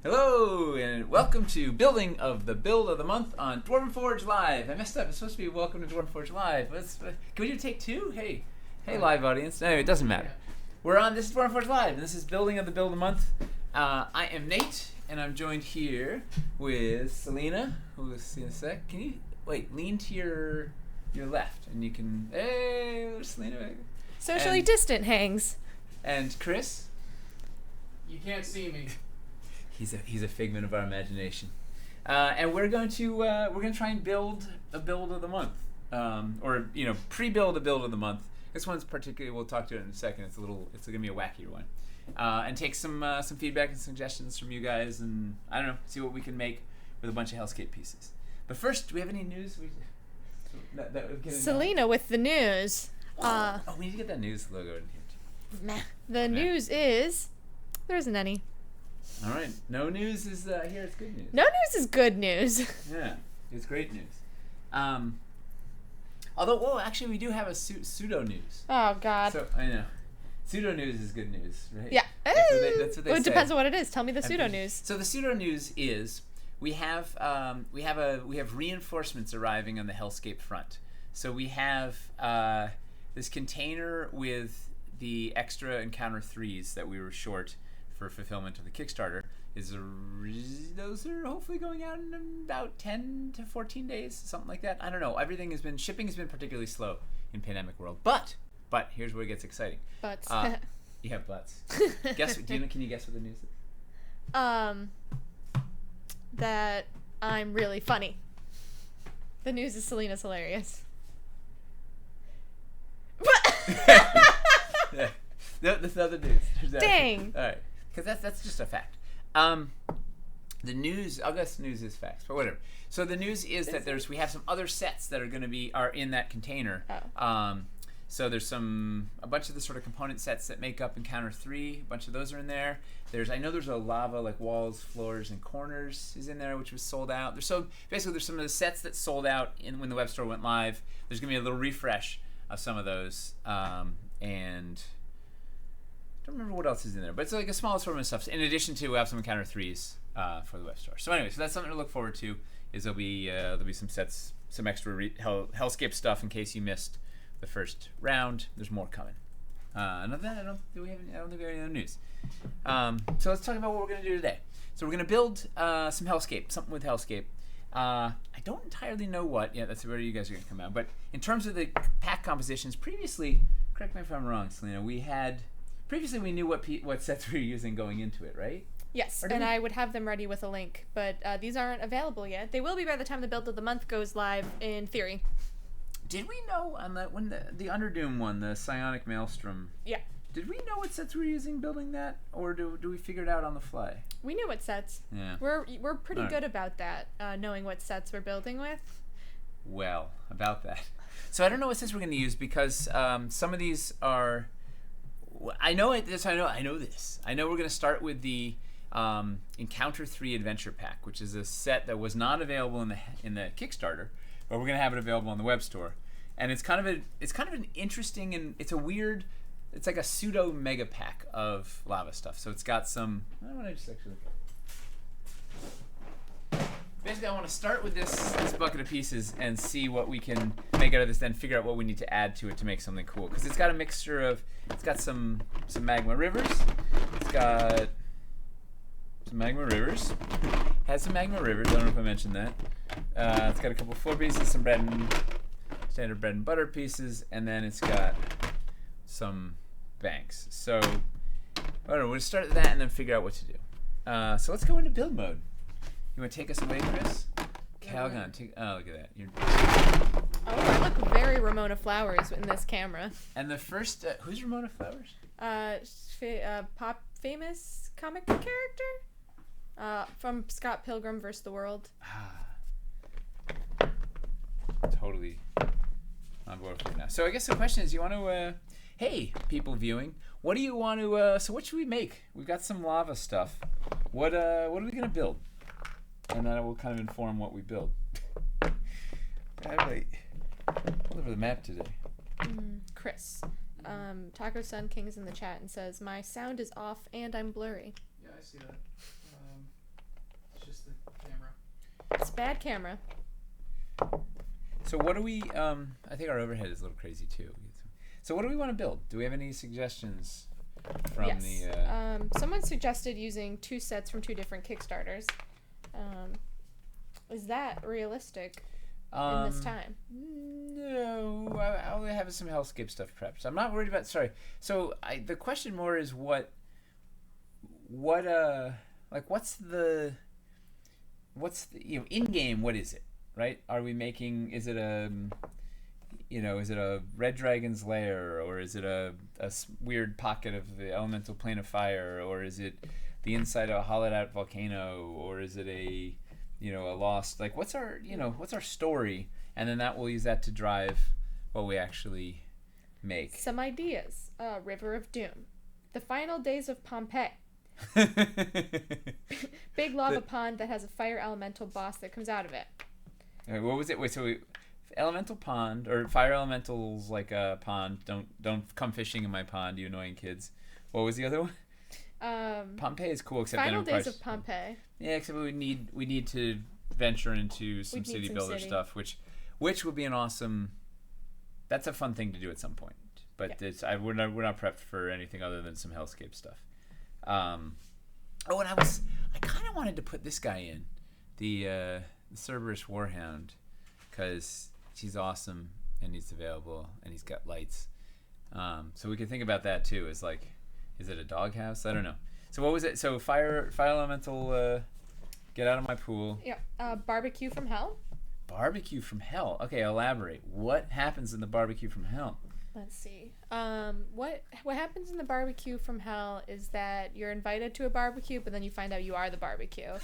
Hello, and welcome to Building of the Build of the Month on Dwarven Forge Live. I messed up. It's supposed to be Welcome to Dwarven Forge Live. Can we do take two? Hey, live audience. No, it doesn't matter. We're on. This is Dwarven Forge Live, and this is Building of the Build of the Month. I am Nate, and I'm joined here with Selena, who we'll see in a sec. Can you lean to your left, and you can. Hey, there's Selena. Socially distant hangs. And Chris. You can't see me. He's a figment of our imagination, and we're going to try and build a build of the month, or pre-build a build of the month. This one's particularly, we'll talk to it in a second. It's gonna be a wackier one, and take some feedback and suggestions from you guys, and I don't know, see what we can make with a bunch of Hellscape pieces. But first, do we have any news? Selena with the news. We need to get that news logo in here too. The news is there isn't any. All right, no news is here. It's good news. No news is good news. Yeah, it's great news. Although, actually, we do have a pseudo news. Oh God. So I know, pseudo news is good news, right? Yeah. That's what they say. It depends on what it is. Tell me the pseudo news. So the pseudo news is we have reinforcements arriving on the Hellscape front. So we have this container with the extra encounter 3s that we were short for fulfillment of the Kickstarter. Those are hopefully going out in about 10 to 14 days, something like that. I don't know. Shipping has been particularly slow in Pandemic World. But here's where it gets exciting. Butts. You have butts. Can you guess what the news is? That I'm really funny. The news is Selena's hilarious. Yeah. No, that's not the news. Dang. All right. Because that's just a fact. The news, I guess news is facts, but whatever. So the news is that we have some other sets that are in that container. Oh. So there's a bunch of the sort of component sets that make up Encounter 3. A bunch of those are in there. I know there's a lava, like walls, floors, and corners is in there, which was sold out. There's some of the sets that sold out when the web store went live. There's going to be a little refresh of some of those. And I don't remember what else is in there, but it's like a small assortment of stuff. In addition to, we have some Encounter 3s for the web store. So anyway, so that's something to look forward to. There'll be some sets, some extra Hellscape stuff in case you missed the first round. There's more coming. Other than that, I don't think we have any other news. So let's talk about what we're going to do today. So we're going to build some Hellscape, something with Hellscape. I don't entirely know what. Yeah, that's where you guys are going to come out. But in terms of the pack compositions, previously, correct me if I'm wrong, Selena, previously we knew what sets we were using going into it, right? Yes, and I would have them ready with a link, but these aren't available yet. They will be by the time the build of the month goes live, in theory. Did we know on that when the Underdoom one, the Psionic Maelstrom? Yeah. Did we know what sets we were using building that, or do we figure it out on the fly? We knew what sets. Yeah. We're pretty good about that, knowing what sets we're building with. Well, about that. So I don't know what sets we're going to use because some of these are. I know this. I know this. I know we're going to start with the Encounter 3 Adventure Pack, which is a set that was not available in the Kickstarter, but we're going to have it available on the web store. And it's kind of an interesting, and it's like a pseudo mega pack of lava stuff. So it's got some. I want to just actually look at it. Basically, I want to start with this bucket of pieces and see what we can make out of this, then figure out what we need to add to it to make something cool. Because it's got a mixture of, it's got some magma rivers. It's got some magma rivers. Has some magma rivers. I don't know if I mentioned that. It's got a couple of floor pieces, some standard bread and butter pieces, and then it's got some banks. So I don't know. We'll start with that and then figure out what to do. So let's go into build mode. You want to take us away, Chris? Calgon, look at that. Oh, I look very Ramona Flowers in this camera. And the first, who's Ramona Flowers? Pop famous comic character from Scott Pilgrim vs. the World. Totally on board for now. So I guess the question is, you want to, hey, people viewing, what do you want to, so what should we make? We've got some lava stuff. What are we going to build? And then it will kind of inform what we build. All over the map today. Chris. Taco Sun King is in the chat and says, my sound is off and I'm blurry. Yeah, I see that. bad camera. So what do we? I think our overhead is a little crazy too. So what do we want to build? Do we have any suggestions from Yes. the? Someone suggested using 2 sets from 2 different Kickstarters. Is that realistic in this time? No, I'll have some Hellscape stuff prepped. I'm not worried about. Sorry. So the question more is what what's the in game? What is it? Right? Are we making? Is it a is it a Red Dragon's lair, or is it a weird pocket of the elemental plane of fire, or is it the inside of a hollowed out volcano, or is it a lost, like what's our story, and then we'll use that to drive what we actually make. Some ideas. River of Doom. The final days of Pompeii. Big lava pond that has a fire elemental boss that comes out of it. What was it? Wait, so elemental pond, or fire elementals, like a pond. Don't come fishing in my pond, you annoying kids. What was the other one? Pompeii is cool, except Final Days of Pompeii. Yeah, except we need to venture into some city builder stuff, which would be an awesome. That's a fun thing to do at some point. But we're not prepped for anything other than some Hellscape stuff. And I kind of wanted to put this guy in, the Cerberus Warhound, because he's awesome and he's available and he's got lights. So we could think about that too. Is like, is it a doghouse? I don't know. So what was it? So fire elemental, get out of my pool. Yeah. Barbecue from hell. Barbecue from hell. Okay, elaborate. What happens in the barbecue from hell? Let's see. What happens in the barbecue from hell is that you're invited to a barbecue, but then you find out you are the barbecue.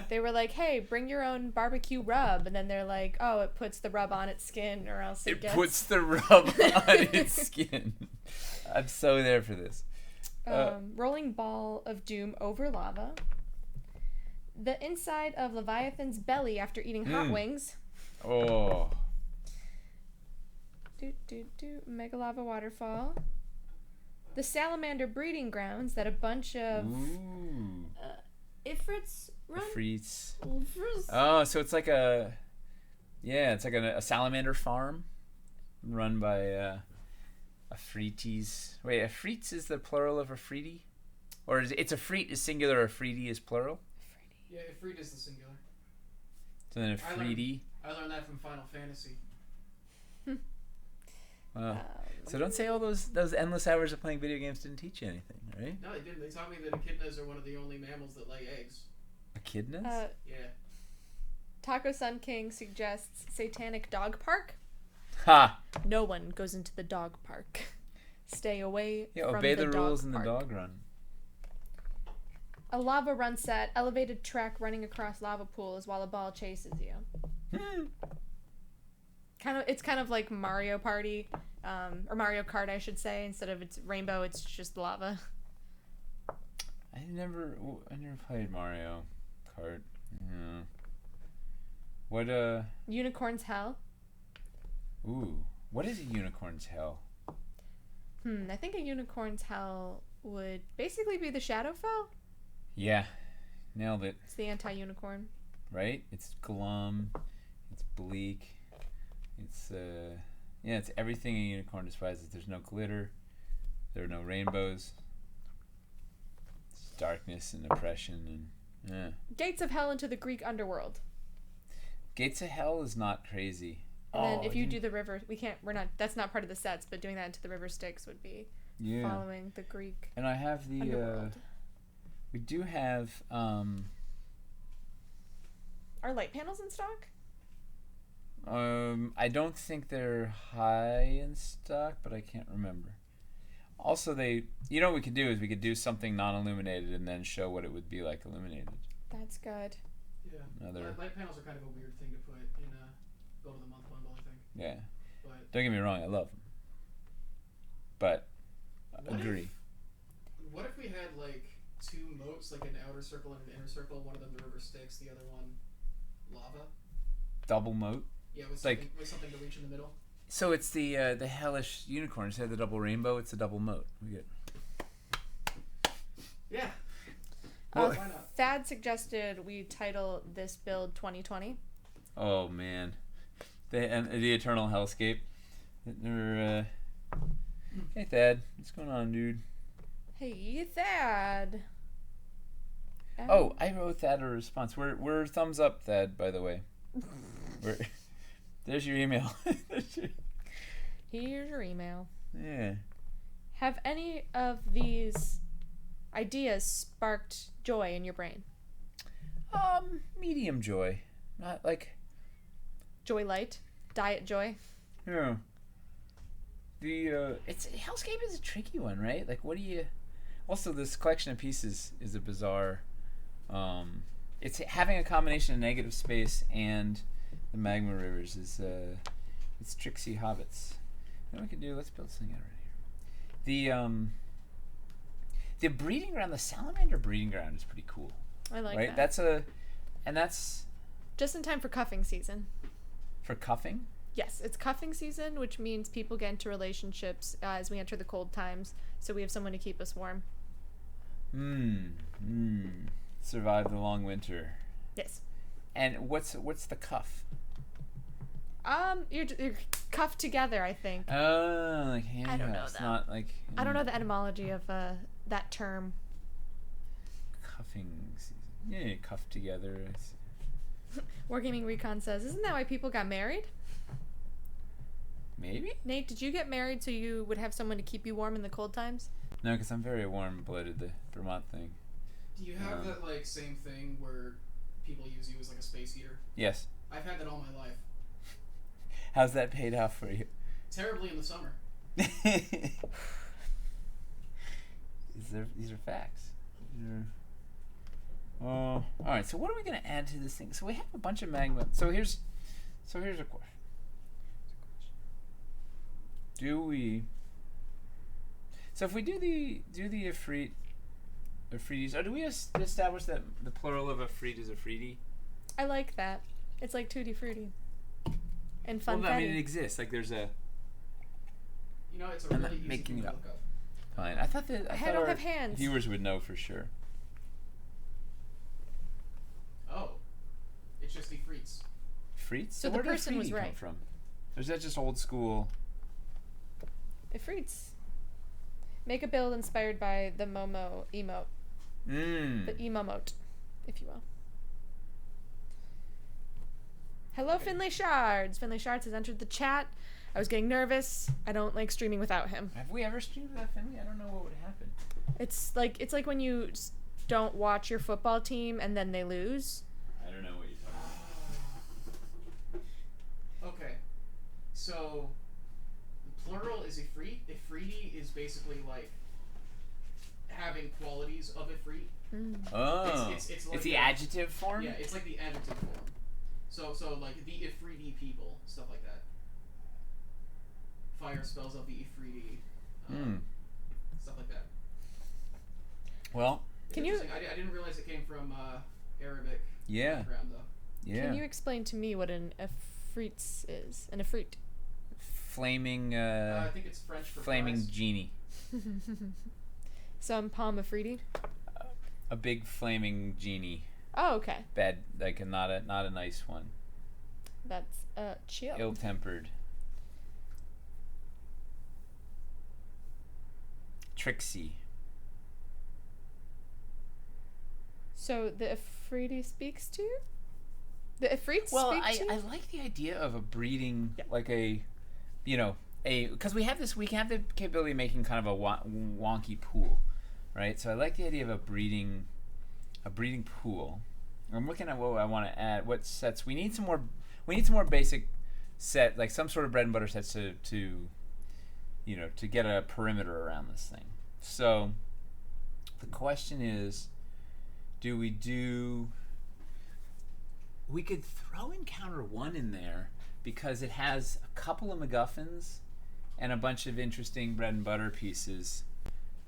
They were like, "Hey, bring your own barbecue rub," and then they're like, "Oh, it puts the rub on its skin, or else it gets." Puts the rub on its skin. I'm so there for this. Rolling ball of doom over lava. The inside of Leviathan's belly after eating hot wings. Oh. Mega lava waterfall. The salamander breeding grounds that a bunch of Ifrits run. Ifrits. Oh, so it's like a salamander farm run by Afritis. Wait, Afrits is the plural of Afriti? Or is it's Afrit is singular, Afriti is plural? Yeah, Ifrit is the singular. So then Afriti. I learned that from Final Fantasy. Wow. So don't say all those endless hours of playing video games didn't teach you anything, right? No, they didn't. They taught me that echidnas are one of the only mammals that lay eggs. Echidnas? Yeah. Taco Sun King suggests satanic dog park. Ha! No one goes into the dog park. Stay away from obey the rules in park. the dog run. A lava run set, elevated track running across lava pools while a ball chases you. It's kind of like Mario Party, or Mario Kart, I should say. Instead of it's rainbow, it's just lava. I never played Mario Kart. Yeah. What Unicorn's Hell. Ooh, what is a unicorn's hell? I think a unicorn's hell would basically be the Shadowfell. Yeah, nailed it. It's the anti-unicorn. Right? It's glum. It's bleak. It's it's everything a unicorn despises. There's no glitter. There are no rainbows. It's darkness and oppression and Gates of Hell into the Greek underworld. Gates of Hell is not crazy. And then if you do the river, that's not part of the sets, but doing that into the river Styx would be following the Greek And I have the underworld. We do have Are light panels in stock? I don't think they're high in stock, but I can't remember. Also, what we could do is we could do something non-illuminated and then show what it would be like illuminated. That's good. Yeah. Light panels are kind of a weird thing to put in a Build of the Month bundle, I think. Yeah. But Don't get me wrong, I love them. But agree. What if we had like 2 moats, like an outer circle and an inner circle? One of them the river Styx, the other one lava. Double moat. Yeah, with something to reach in the middle. So it's the hellish unicorn. Instead of the double rainbow, it's a double moat. We get. Yeah. Well, why not? Thad suggested we title this build 2020. Oh man, the eternal hellscape. They're, hey Thad, what's going on, dude? Hey, Thad. Oh, I wrote Thad a response. We're thumbs up, Thad. By the way, there's your email. Here's your email. Yeah. Have any of these ideas sparked joy in your brain? Medium joy, not like. Joy light, diet joy. Yeah. It's Hellscape is a tricky one, right? Like, what do you? Also, this collection of pieces is a bizarre. It's having a combination of negative space and the magma rivers is it's tricksy hobbits. What we can do? Let's build something out right here. The breeding ground, the salamander breeding ground, is pretty cool. I like right? that. That's just in time for cuffing season. For cuffing? Yes, it's cuffing season, which means people get into relationships as we enter the cold times, so we have someone to keep us warm. Survive the long winter. Yes. And what's the cuff? You're cuffed together, I think. Oh, like handcuffs. I don't know that. Not like. I don't know the etymology of that term. Cuffing season. Yeah, cuffed together. Wargaming Recon says, isn't that why people got married? Maybe? Nate, did you get married so you would have someone to keep you warm in the cold times? No, because I'm very warm-blooded, the Vermont thing. Do you have that like same thing where people use you as like a space heater? Yes. I've had that all my life. How's that paid off for you? Terribly in the summer. These are facts. All right. So what are we gonna add to this thing? So we have a bunch of magma. So here's a question. Do we? So if we do the Ifritis, or do we establish that the plural of Ifrit is Ifriti? I like that. It's like Tutti Frutti. And Funfetti. Well, I mean, it exists. Like there's a. You know, it's a I'm really not easy making thing it to up. look up. Fine. I thought I don't have hands. Viewers would know for sure. Oh, it's just Ifrits. Frites? So the where did person was Ifriti right. come from? Or is that just old school? Ifrits. Make a build inspired by the Momo emote. The emomote, if you will. Hello, Okay. Finlay Shards. Finlay Shards has entered the chat. I was getting nervous. I don't like streaming without him. Have we ever streamed without Finley? I don't know what would happen. It's like when you don't watch your football team and then they lose. I don't know what you're talking Okay, so the plural is Ifrit. Ifriti is basically like having qualities of Ifrit. about. Oh. It's like it's the a- adjective form? Yeah, it's like the adjective form. So like the Ifriti people, stuff like that. Fire spells of the Ifriti, stuff like that. Well, Can you- Interesting. I didn't realize it came from Arabic yeah. background though. Yeah. Can you explain to me what an Ifrits is? An Ifrit. Flaming, I think it's French for flaming fries. genie. Some palm Afridi. A big flaming genie. Oh, okay. Bad, like not a nice one. That's chill. Ill-tempered. Tricksy. So the Afridi speaks to you? The Ifrits Well, speak to you? I like the idea of a breeding, Yeah. like because we have the capability of making kind of a wonky pool, right? So I like the idea of a breeding pool. I'm looking at what I want to add. What sets we need some more basic set, like some sort of bread and butter sets to get a perimeter around this thing. So the question is, we could throw Encounter 1 in there because it has a couple of MacGuffins and a bunch of interesting bread and butter pieces.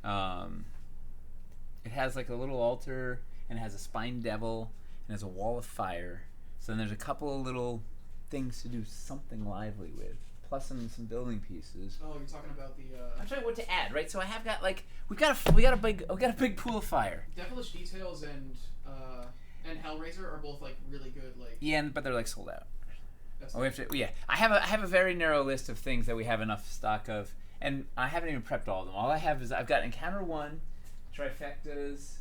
It has like a little altar and it has a spine devil and has a wall of fire. So then there's a couple of little things to do something lively with, plus some building pieces. Oh, you're talking about the I'm trying what to add, right? So I have got we got a big pool of fire. devilish details and Hellraiser are both like really good. Like Yeah, but they're like sold out. that's Oh, we have to. Yeah, I have a very narrow list of things that we have enough stock of, and I haven't even prepped all of them. All I have is I've got Encounter 1, Trifectas,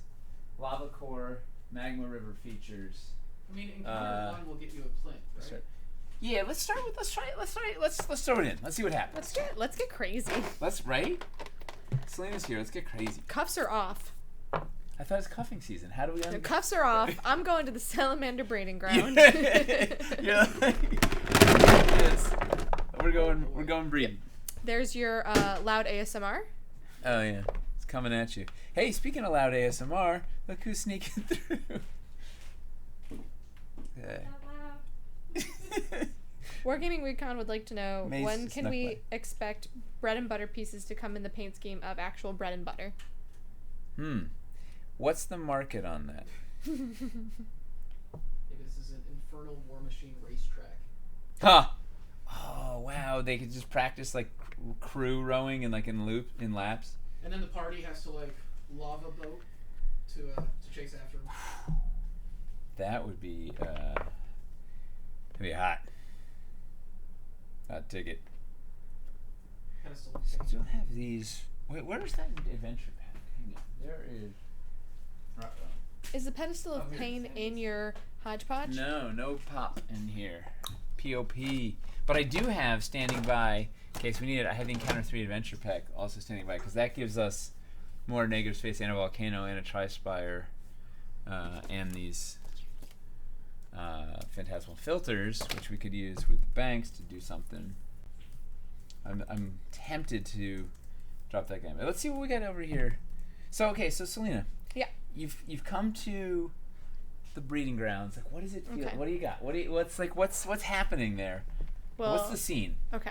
Lava Core, Magma River features. I mean, Encounter 1 will get you a plinth, right? Yeah, let's throw it in. Let's see what happens. Let's get crazy. Right? Selena's here. Let's get crazy. Cuffs are off. I thought it's cuffing season. How do we? The cuffs are off. I'm going to the salamander breeding ground. Yeah. Yes. We're going breeding. There's your loud ASMR. Oh yeah, it's coming at you. Hey, speaking of loud ASMR, look who's sneaking through. Okay. Wargaming Recon would like to know, Mace when can we snuck expect bread and butter pieces to come in the paint scheme of actual bread and butter? What's the market on that? Maybe this is an infernal war machine racetrack. Huh. Oh wow, they could just practice like crew rowing and like in laps. And then the party has to like lava boat to chase after him. That would be hot. I'd dig it. Kind of Still have these. Wait, where's that adventure pack? Hang on. There is. Is the pedestal of pain in your hodgepodge? No pop in here. POP. But I do have standing by, in case we need it, I have the Encounter 3 Adventure Pack also standing by, because that gives us more Negative Space and a Volcano and a Tri-Spire and these Phantasmal Filters, which we could use with the banks to do something. I'm tempted to drop that guy. But let's see what we got over here. So Selena. Yeah. You've come to the breeding grounds. Like, what does it feel? Okay. What do you got? What's happening there? Well, What's the scene? Okay.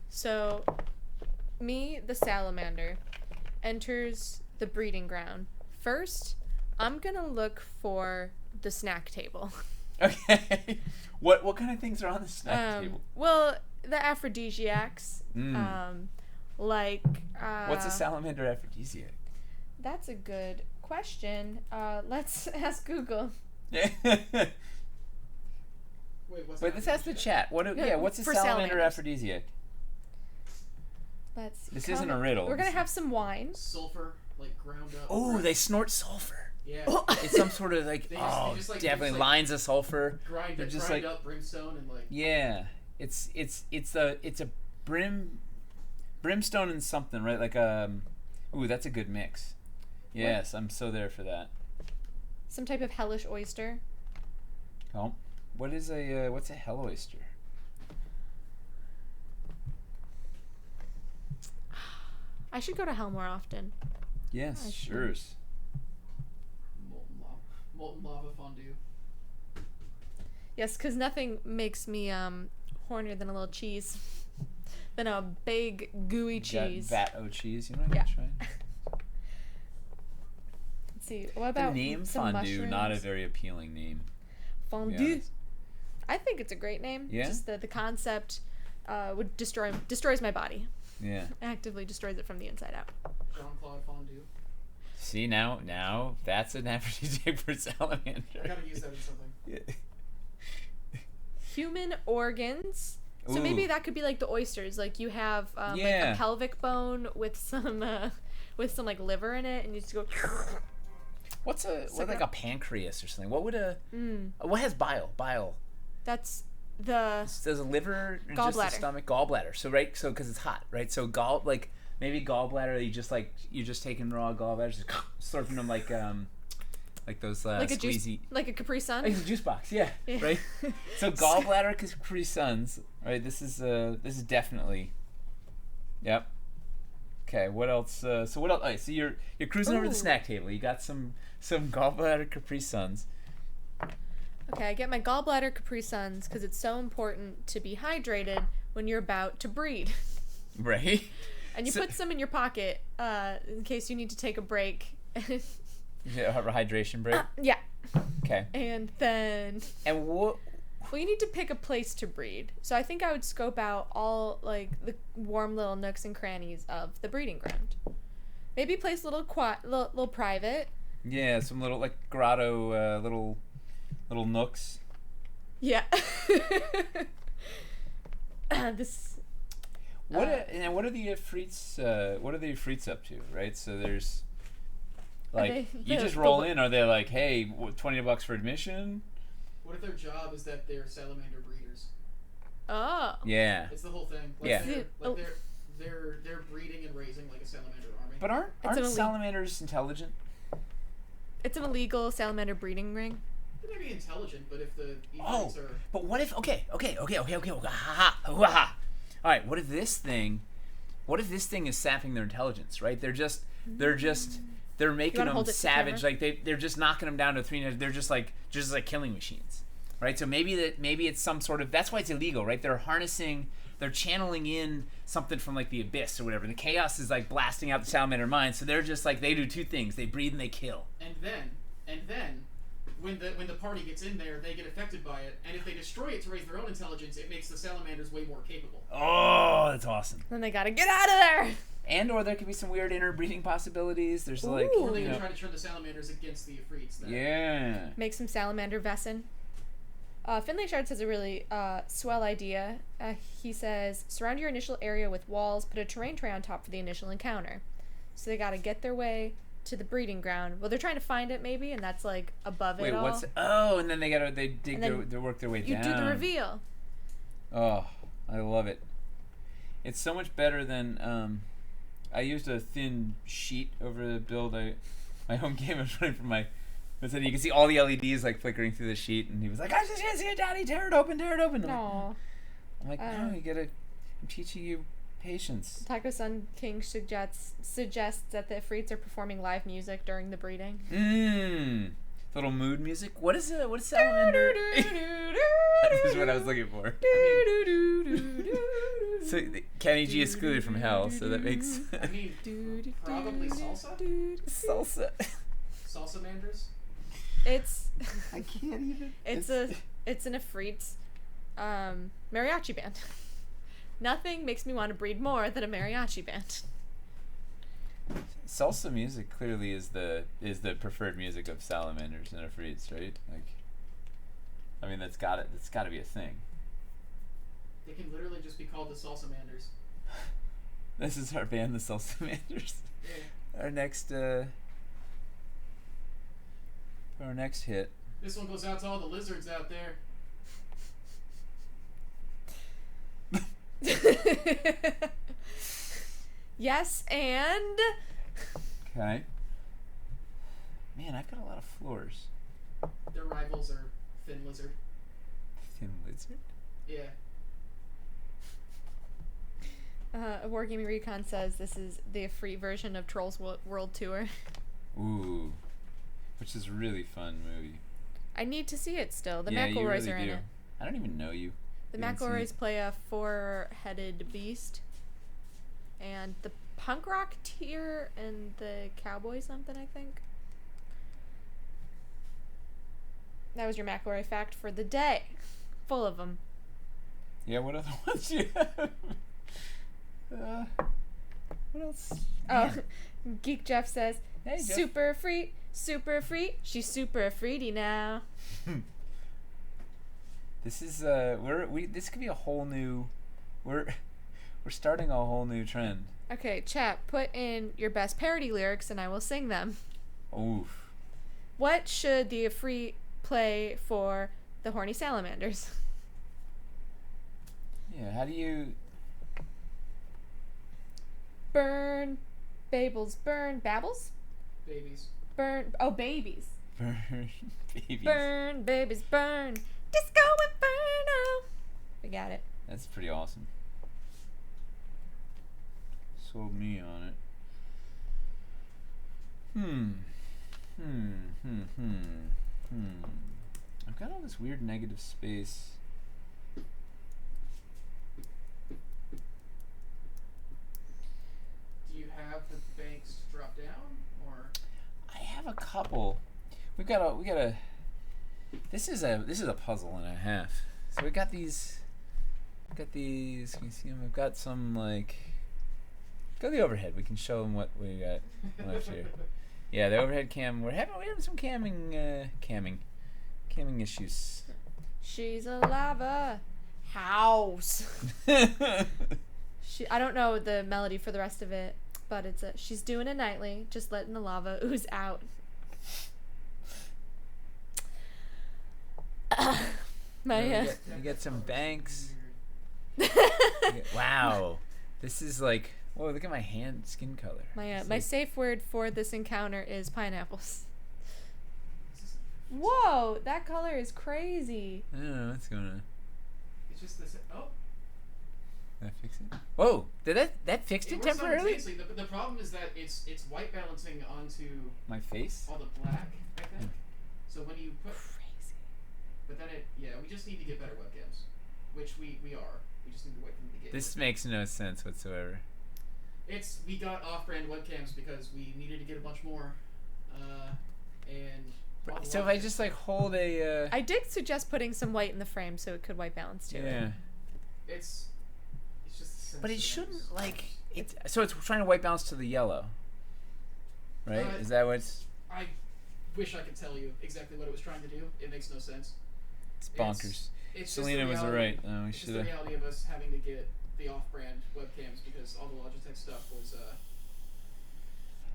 So, me, the salamander, enters the breeding ground. First, I'm gonna look for the snack table. Okay. What kind of things are on the snack table? Well, the aphrodisiacs. Like. What's a salamander aphrodisiac? That's a good question. Let's ask Google. Yeah. Wait, let's ask the chat. What's a For salamander salamanders. aphrodisiac? Let's see. This isn't a riddle. We're gonna have some wine. Sulfur, like ground up. Oh, they snort sulfur. Yeah. It's some sort of like They just, like, definitely like, lines of sulfur. Grind They're it, just grind like up brimstone and like. yeah, it's a brimstone and something, right? Like ooh, that's a good mix. Yes, I'm so there for that. Some type of hellish oyster. Oh, what's a hell oyster? I should go to hell more often. Yes, I should. sure. Molten lava fondue. Yes, because nothing makes me hornier than a little cheese. Than a big gooey cheese. Vat-o cheese, you know what Yeah. I'm trying? Let's see. What about The name some fondue, mushrooms? not a very appealing name. Fondue. honest. I think it's a great name. Yeah? Just the concept would destroys my body. Yeah. Actively destroys it from the inside out. Jean-Claude fondue. See, now that's an aphrodisiac for salamander. I gotta use that in something. Yeah. Human organs. So Ooh. maybe that could be like the oysters. Like you have like Yeah. a pelvic bone with some like liver in it, and you just go. What's like a pancreas or something? What would what has bile? Bile. That's the There's a liver and just the Gallbladder. stomach. Gallbladder. So right, so because it's hot, right? So maybe gallbladder. You're just taking raw gallbladders, just slurping them like those like a squeezy. juice, like a Capri Sun. Like a juice box, yeah. Right. So gallbladder, Capri Suns. Right. This is definitely. Yep. Okay. What else? So what else? All right, so you're cruising over the Ooh. snack table. You got some gallbladder Capri Suns. Okay, I get my gallbladder Capri Suns because it's so important to be hydrated when you're about to breed. Right. And you put some in your pocket in case you need to take a break. Yeah, a hydration break. Yeah. Okay. And then, And what? well, you need to pick a place to breed. So I think I would scope out all like the warm little nooks and crannies of the breeding ground. Maybe place little private. Yeah, some little like grotto, little little nooks. Yeah. This. What are the Ifrits? What are the Ifrits up to? Right. So there's like you just roll in. Are they like, hey, $20 for admission? What if their job is that they're salamander breeders? Oh. Yeah. It's the whole thing. Like Yeah. They're breeding and raising like a salamander army. But aren't salamanders intelligent? It's an illegal salamander breeding ring. They may be intelligent, but if the Ifrits are... But what if... Okay. All right, what if this thing is sapping their intelligence, right? They're making them savage. Like they're just knocking them down to 3. They're just like killing machines, right? So maybe it's some sort of... That's why it's illegal, right? They're channeling in something from like the abyss or whatever. The chaos is like blasting out the salamander mind. So they're just like, they do 2 things: they breed and they kill. And then, when the party gets in there, they get affected by it. And if they destroy it to raise their own intelligence, it makes the salamanders way more capable. Oh, that's awesome. Then they gotta get out of there. And or there could be some weird interbreeding possibilities. There's like, or they can try to turn the salamanders against the Ifrits. Yeah. Make some salamander Vessin. Finlay Shard says a really swell idea. He says, surround your initial area with walls, put a terrain tray on top for the initial encounter. So they gotta get their way to the breeding ground. Well, they're trying to find it maybe, and that's like above it all. And then they work their way down. You do the reveal. Oh, I love it. It's so much better than, I used a thin sheet over the build. My home game was running from my... You can see all the LEDs like flickering through the sheet, and he was like, "I just can't see it, Daddy. Tear it open." Aww. I'm like, no, I'm teaching you patience. Taco Sun King suggests that the Ifrits are performing live music during the breeding. Little mood music. What is salamander? This is what I was looking for. So Kenny G excluded from hell, so that makes. I mean, probably salsa. Salsa. Salsa manders. I can't even. It's an Ifrit mariachi band. Nothing makes me want to breed more than a mariachi band. Salsa music clearly is the preferred music of salamanders and Ifrits, right? Like, I mean, that's got to be a thing. They can literally just be called the salsa manders. This is our band, the Salsamanders. Yeah. Our next hit. This one goes out to all the lizards out there. Yes, and... Okay. Man, I've got a lot of floors. Their rivals are Thin Lizard. Thin Lizard? Yeah. Wargaming Recon says this is the free version of Trolls World Tour. Ooh. Which is a really fun movie. I need to see it still. The yeah, McElroys really are in it. I don't even know you. The McElroys play a 4-headed beast. And the punk rock tier and the cowboy something, I think. That was your McElroy fact for the day. Full of them. Yeah, what other ones do you have? What else? Oh, Geek Jeff says, hey, Jeff. super free. She's super freedy now. This is this could be a whole new. We're starting a whole new trend. Okay, chat. Put in your best parody lyrics, and I will sing them. Oof. What should the Ifrit play for the horny salamanders? Yeah. How do you? Burn, Babels, burn, Babbles? Babies. Burn, oh, babies. Burn babies. Burn, babies, burn. Disco Inferno. We got it. That's pretty awesome. Sold me on it. I've got all this weird negative space. Do you have the banks drop down, or? I have a couple. We got a. This is a puzzle and a half. So we got these. Can you see them? I've got some like. Go to the overhead. We can show them what we got left here. Yeah, the overhead cam. We're having some camming. Gaming issues. She's a lava house. I don't know the melody for the rest of it, but it's she's doing it nightly, just letting the lava ooze out. You get some banks. Wow. This is like, whoa, look at my skin color. My safe word for this encounter is pineapples. Whoa, that color is crazy. I don't know what's going on. It's just this. Oh. Did that fix it? Whoa, did that fixed it temporarily? The problem is that it's white balancing onto my face? all the black, I think. So when you put... Crazy. But then we just need to get better webcams. Which we are. We just need to wait for them to get This makes no sense whatsoever. We got off-brand webcams because we needed to get a bunch more. So if I just like hold a... I did suggest putting some white in the frame so it could white balance too. Yeah. It's just... But it shouldn't like... So it's trying to white balance to the yellow. Right? Is that what's... I wish I could tell you exactly what it was trying to do. It makes no sense. It's bonkers. Selena was right. We it's just the reality of us having to get the off-brand webcams because all the Logitech stuff was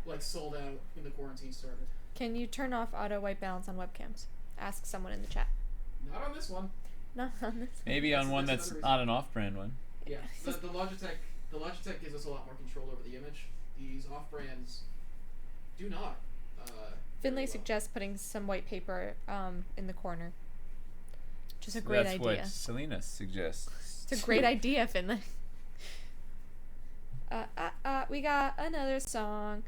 like sold out when the quarantine started. Can you turn off auto white balance on webcams? Ask someone in the chat. Not on this one. Not on this. Maybe on one that's not an off-brand one. Yeah, the Logitech gives us a lot more control over the image. These off-brands do not. Finlay suggests putting some white paper in the corner. Which is a great idea. That's what Selena suggests. It's a great idea, Finlay. We got another song.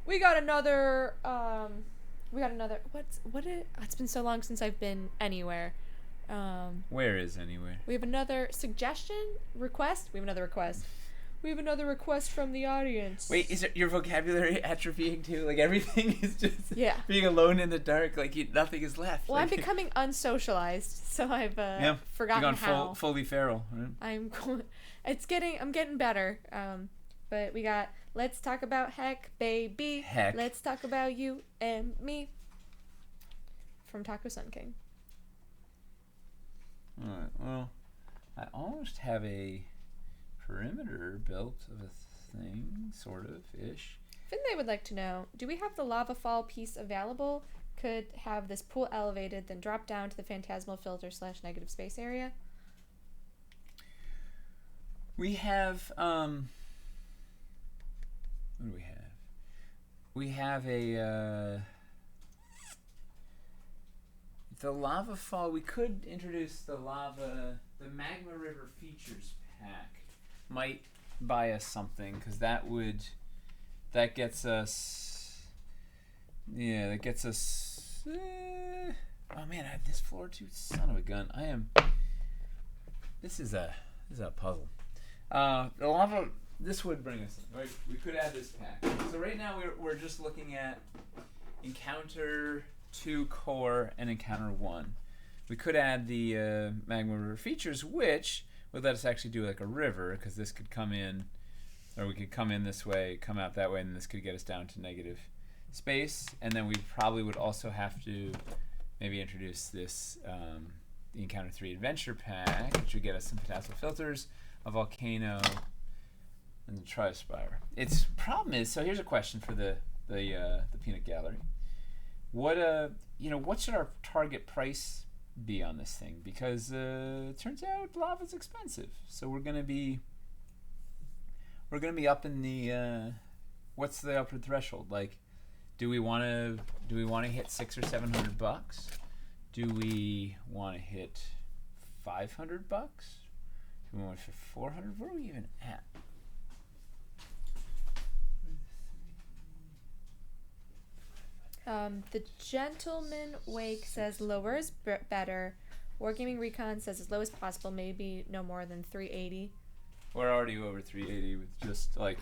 We got another. It's been so long since I've been anywhere. Where is anywhere? We have another request. We have another request from the audience. Wait, is it your vocabulary atrophying too? Like everything is just being alone in the dark. Like nothing is left. Well, I'm becoming unsocialized, so I've forgotten how. Fully feral. Right? I'm getting better. But we got Let's Talk About Heck, Baby. Heck. Let's Talk About You and Me. From Taco Sun King. Alright, well, I almost have a perimeter built of a thing, sort of, ish. Finlay would like to know, do we have the lava fall piece available? Could have this pool elevated, then drop down to the phantasmal filter / negative space area? We have, what do we have? We have the lava fall. We could introduce the Magma River features pack. Might buy us something because that gets us. Yeah, that gets us. Oh man, I have this floor too. Son of a gun! This is a puzzle. The lava. This would bring us. Right, we could add this pack. So right now we're just looking at Encounter 2 core and Encounter 1. We could add the Magma River features, which would let us actually do like a river, because this could come in, or we could come in this way, come out that way, and this could get us down to negative space. And then we probably would also have to maybe introduce this the Encounter 3 Adventure Pack, which would get us some phantasmal filters, a volcano, and the Tri-Spire. Its problem is, so here's a question for the peanut gallery. What should our target price be on this thing? Because it turns out lava's expensive, so we're gonna be up in the what's the upper threshold? Like, do we want to hit $600 or $700? Do we want to hit $500? Do we want to hit $400? Where are we even at? The Gentleman Wake says lower is better. Wargaming Recon says as low as possible, maybe no more than 380. We're already over 380 with just like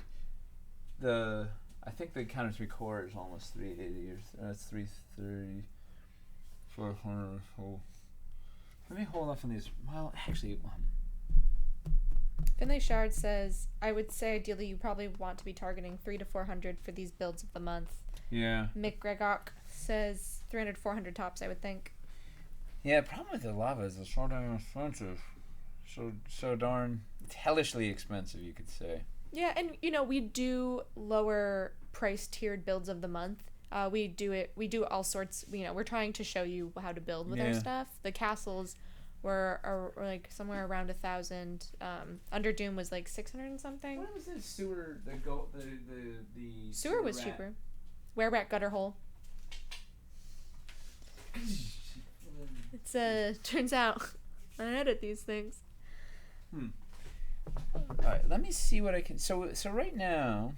I think the Encounter 3 core is almost 380 or that's 330. 400. Oh. Let me hold off on these. Well, actually, Finlay Shard says, I would say ideally you probably want to be targeting 300 to 400 for these builds of the month. Yeah. Mick Gregok says 300, 400 tops, I would think. Yeah, the problem with the lava is it's so darn expensive. So darn hellishly expensive, you could say. Yeah, and we do lower price tiered builds of the month. We do all sorts. We're trying to show you how to build with our stuff. The castles were like somewhere around 1,000. Underdoom was like 600 and something. What was the sewer? The Sewer was cheaper. Were-rat gutter hole. It's turns out I edit these things. Alright, let me see what I can. So right now,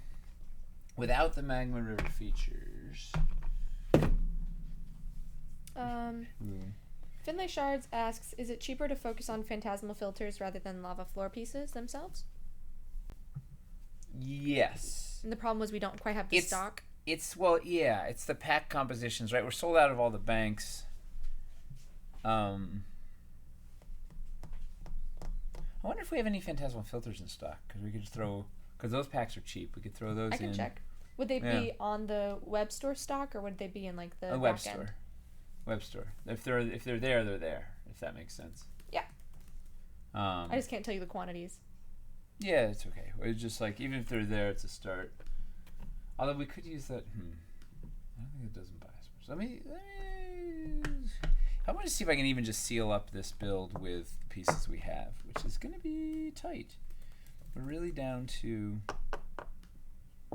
without the Magma River features. Finlay Shards asks, is it cheaper to focus on phantasmal filters rather than lava floor pieces themselves? Yes. And the problem was we don't quite have the stock. It's the pack compositions, right? We're sold out of all the banks. I wonder if we have any phantasmal filters in stock, because we could just because those packs are cheap. We could throw those in. I can check. Would they be on the web store stock, or would they be in like the web back store? end? Web store. If they're there, they're there. If that makes sense. Yeah. I just can't tell you the quantities. Yeah, it's okay. It's just like even if they're there, it's a start. Although we could use that. I don't think it doesn't buy as much. Let me. I want to see if I can even just seal up this build with the pieces we have, which is going to be tight. We're really down to.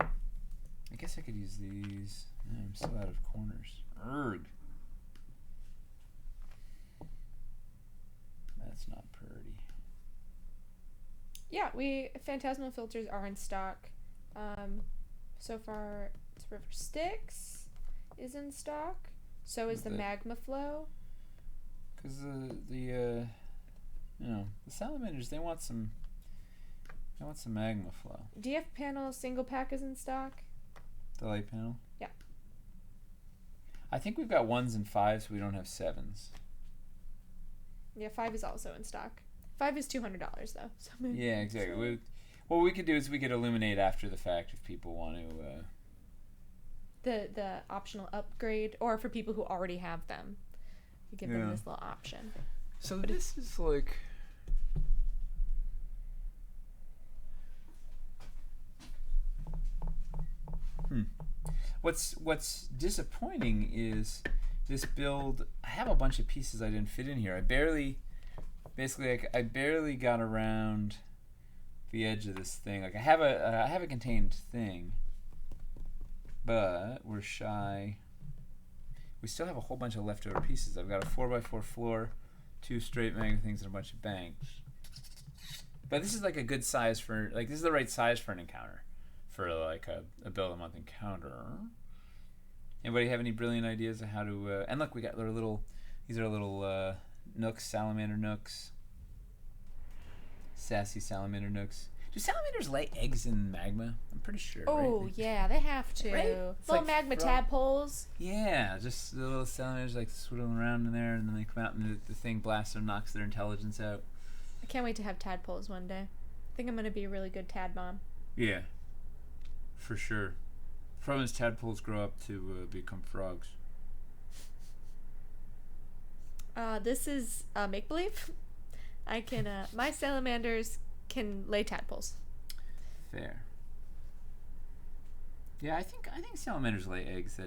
I guess I could use these. No, I'm still out of corners. Urgh. That's not pretty. Yeah, phantasmal filters are in stock. So far, it's River Styx is in stock. So is the Magma Flow. Because the salamanders, they want some Magma Flow. DF panel single pack is in stock. The light panel. Yeah. I think we've got 1s and 5s. We don't have 7s. Yeah, 5 is also in stock. 5 is $200 though. So yeah, exactly. What we could do is we could illuminate after the fact if people want to. The optional upgrade, or for people who already have them, you give them this little option. So this is like. What's disappointing is this build. I have a bunch of pieces I didn't fit in here. I barely got around the edge of this thing. Like I have a contained thing, but we're shy. We still have a whole bunch of leftover pieces. I've got a 4x4 floor, 2 straight magma things, and a bunch of banks. But this is like a good size for this is the right size for an encounter, for like a build a month encounter. Anybody have any brilliant ideas of how to? And look, we got these are little nooks, salamander nooks, sassy salamander nooks. Do salamanders lay eggs in magma? I'm pretty sure. Oh, right? yeah, they have to. Right? Little like magma tadpoles. Yeah, just the little salamanders like swiddling around in there, and then they come out and the thing blasts and knocks their intelligence out. I can't wait to have tadpoles one day. I think I'm going to be a really good tad mom. Yeah, for sure. From as tadpoles grow up to become frogs. This is make-believe. I can, my salamanders can lay tadpoles. Fair. Yeah, I think salamanders lay eggs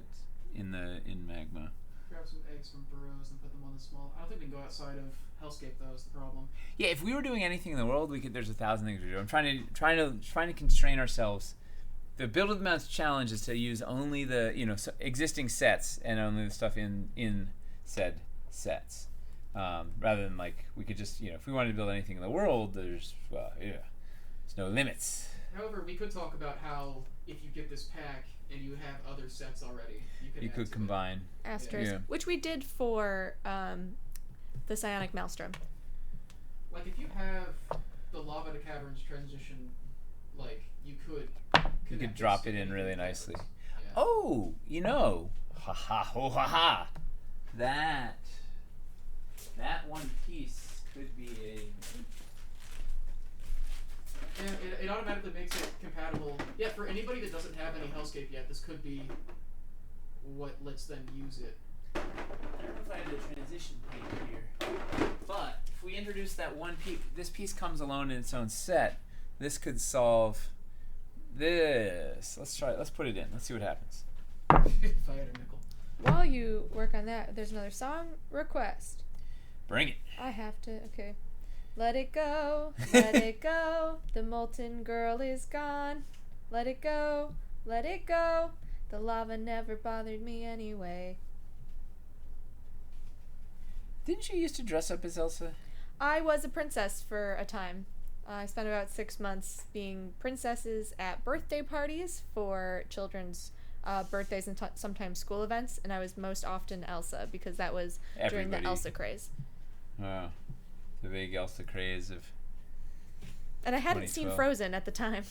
in magma. Grab some eggs from burrows and put them on the small. I don't think we can go outside of Hellscape though. Is the problem? Yeah, if we were doing anything in the world, we could. There's 1,000 things to do. I'm trying to constrain ourselves. The build of the mounts challenge is to use only the existing sets and only the stuff in said sets. Rather than like we could just if we wanted to build anything in the world, there's no limits. However, we could talk about how if you get this pack and you have other sets already, you could combine asterisk, which we did for the Psionic Maelstrom. Like if you have the lava to caverns transition, like you could drop it in really nicely. Yeah. Oh, that one piece could be a. And it automatically makes it compatible. Yeah, for anybody that doesn't have any Hellscape yet, this could be what lets them use it. I don't know if I have the transition page here. just that one piece. This piece comes alone in its own set. This could solve this. Let's try it. Let's put it in. Let's see what happens. If I had a nickel. While you work on that, there's another song request. Bring it. I have to. Okay. Let it go. Let it go. The molten girl is gone. Let it go. Let it go. The lava never bothered me anyway. Didn't you used to dress up as Elsa? I was a princess for a time. I spent about 6 months being princesses at birthday parties for children's birthdays and sometimes school events, and I was most often Elsa because that was during the Elsa craze. Oh, the big Elsa craze of. And I hadn't seen Frozen at the time.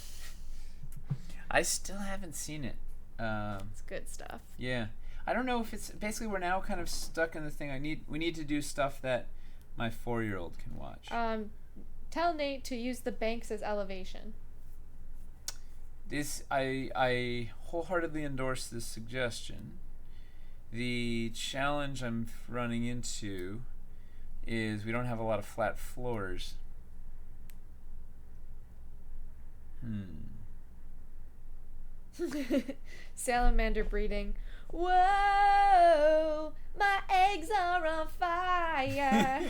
I still haven't seen it. It's good stuff. Yeah, I don't know if it's basically we're now kind of stuck in the thing. We need to do stuff that my 4-year-old can watch. Tell Nate to use the banks as elevation. This I wholeheartedly endorse this suggestion. The challenge I'm running into is we don't have a lot of flat floors. Salamander breeding. Whoa, my eggs are on fire.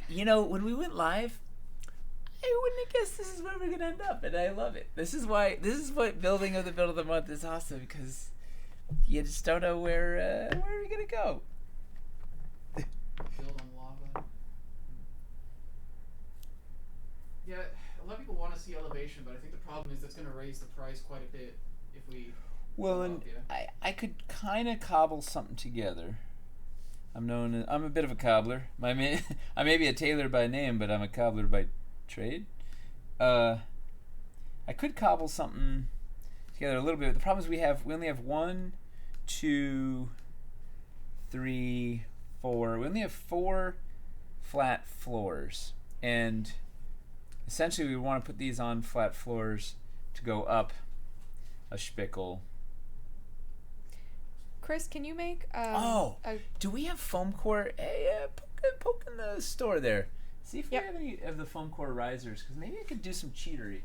You know, when we went live, I wouldn't have guessed this is where we're gonna end up, and I love it. This is what building of the build of the month is awesome, because you just don't know where we're gonna go. Build on lava. Yeah, a lot of people want to see elevation, but I think the problem is that's going to raise the price quite a bit if we. Well, and I could kind of cobble something together. I'm a bit of a cobbler. I may be a tailor by name, but I'm a cobbler by trade. I could cobble something together a little bit. The problem is we only have 1, 2, 3, 4. We only have 4 flat floors, and essentially we want to put these on flat floors to go up a spickle. Chris, can you make do we have foam core? Hey, poke in the store there. See if we have any of the foam core risers, because maybe I could do some cheatery.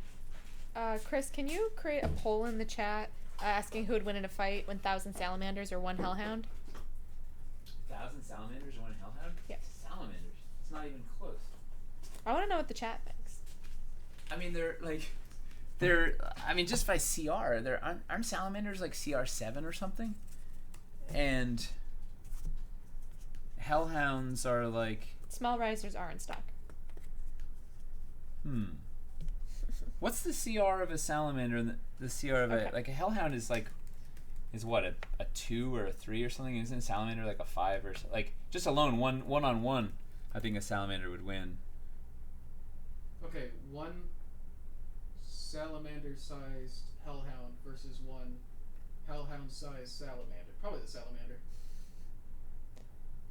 Chris, can you create a poll in the chat asking who would win in a fight, 1,000 salamanders or 1 hellhound? 1,000 salamanders or 1 hellhound? Yes. Salamanders. It's not even close. I want to know what the chat thinks. I mean, just by CR, aren't salamanders like CR7 or something? And hellhounds are like... Small risers are in stock. What's the CR of a salamander and the CR of a hellhound is what, a 2 or a 3 or something? Isn't a salamander like a 5 or something? Like, just alone, one on one, I think a salamander would win. Okay, 1 salamander-sized hellhound versus 1 hellhound-sized salamander. Probably the salamander.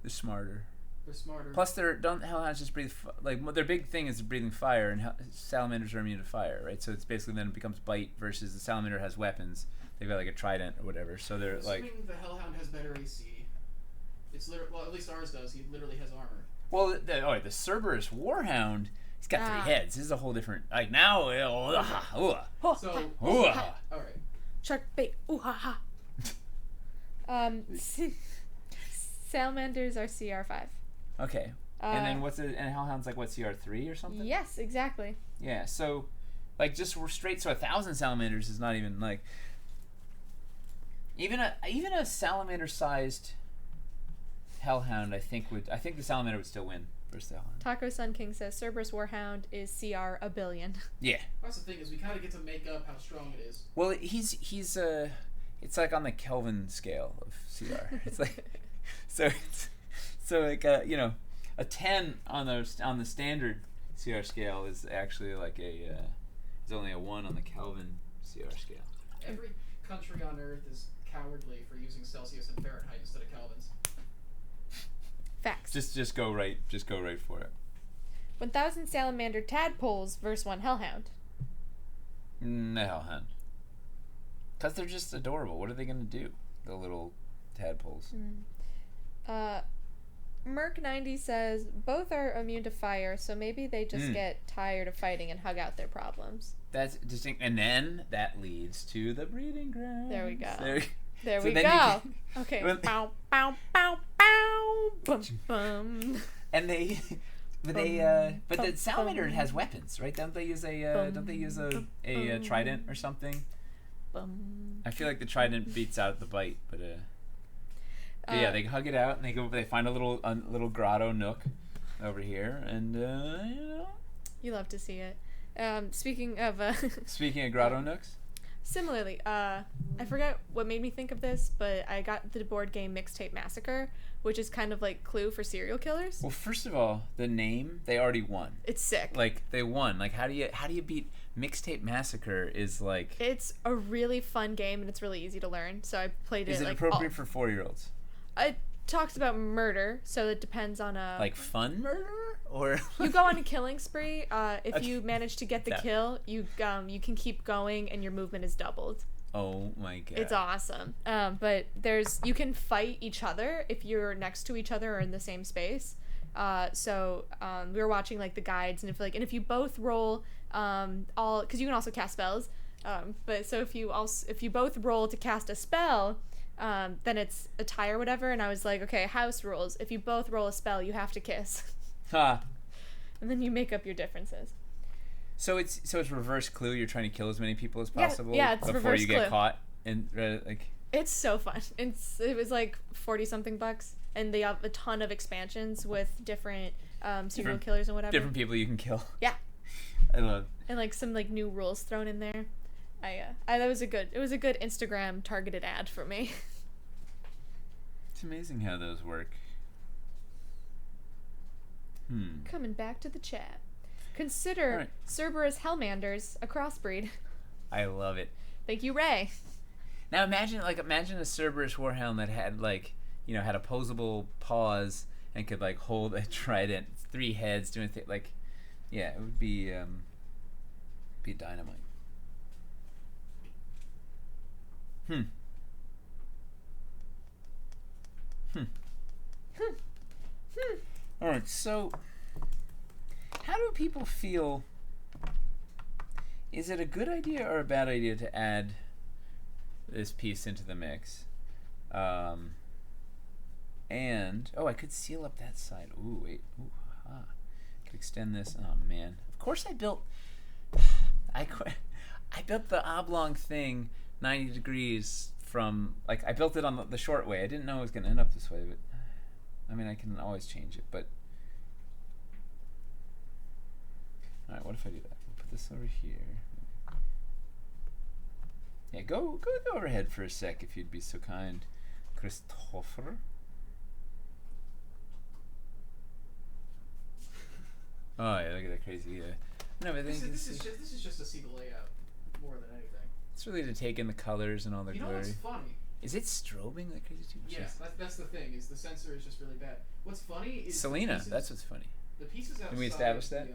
They're smarter. They're smarter. Plus, hellhounds just breathe their big thing is breathing fire, and salamanders are immune to fire, right? So it's basically then it becomes bite versus the salamander has weapons. They've got like a trident or whatever. So they're Assuming the hellhound has better AC. It's well, at least ours does. He literally has armor. Well, the Cerberus Warhound, he's got 3 heads. This is a whole different. Like now, So, all right. Shark bait. Ooh ha ha. Salamanders are CR5. Okay. And then and hellhound's like what, CR3 or something? Yes, exactly. Yeah. So, like, just straight. So 1,000 salamanders is not even like. Even a salamander-sized hellhound, I think the salamander would still win versus the hellhound. Taco Sun King says Cerberus Warhound is CR a billion. Yeah. That's the thing, is we kind of get to make up how strong it is. Well, he's it's like on the Kelvin scale of CR. It's like so like a 10 on the standard CR scale is actually like is only a 1 on the Kelvin CR scale. Every country on Earth is cowardly for using Celsius and Fahrenheit instead of Kelvins. Facts. Just go right for it. 1,000 salamander tadpoles versus 1 hellhound. No hellhound. Because they're just adorable. What are they going to do? The little tadpoles. Merc90 says both are immune to fire, so maybe they just get tired of fighting and hug out their problems. That's distinct, and then that leads to the breeding ground. There we go. So we then go. you Okay. Bow, bow, bow, bow. Bum, bum. And but the salamander has weapons, right? Don't they use a trident or something? I feel like the trident beats out the bite, but yeah, they hug it out and they find a little grotto nook over here, and you love to see it. Speaking of grotto nooks. Similarly, I forget what made me think of this, but I got the board game Mixtape Massacre, which is kind of like Clue for serial killers. Well, first of all, the name, they already won. It's sick. Like, they won. Like, how do you beat Mixtape Massacre is like... It's a really fun game, and it's really easy to learn, so I played it. Is it appropriate for 4-year-olds? It talks about murder, so it depends on a... Like fun murder? Or... You go on a killing spree. If you manage to get the kill, you can keep going, and your movement is doubled. Oh my god. It's awesome. But you can fight each other if you're next to each other or in the same space. So we were watching like the guides, and if you both roll because you can also cast spells. But so if you both roll to cast a spell, then it's a tie or whatever. And I was like, okay, house rules. If you both roll a spell, you have to kiss. Ha. And then you make up your differences. So it's reverse Clue. You're trying to kill as many people as possible it's before reverse you get Clue. caught. And It's so fun. It was like $40-something, and they have a ton of expansions with different serial killers and whatever. Different people you can kill. Yeah. I love. And like some like new rules thrown in there. That was a good Instagram targeted ad for me. It's amazing how those work. Coming back to the chat. Consider Cerberus Hellmanders a crossbreed. I love it. Thank you, Ray. Now imagine a Cerberus warhound that had had opposable paws and could like hold a trident, 3 heads, doing things like, yeah, it would be dynamite. All right, so how do people feel? Is it a good idea or a bad idea to add this piece into the mix? And I could seal up that side. Ooh, wait. Ooh, aha. Could extend this. Oh man. Of course I built the oblong thing 90 degrees from, like, I built it on the short way. I didn't know it was going to end up this way, but I mean, I can always change it, but all right, what if I do that? We'll put this over here. Yeah, go overhead for a sec if you'd be so kind, Christopher. Oh yeah, look at that crazy. No, but this is just to see the layout more than anything. It's really to take in the colors and all the glory. You know what's funny? Is it strobing like crazy too? Yes, that's the thing. Is the sensor is just really bad. What's funny is Selena. That's what's funny. The pieces outside. Can we establish that?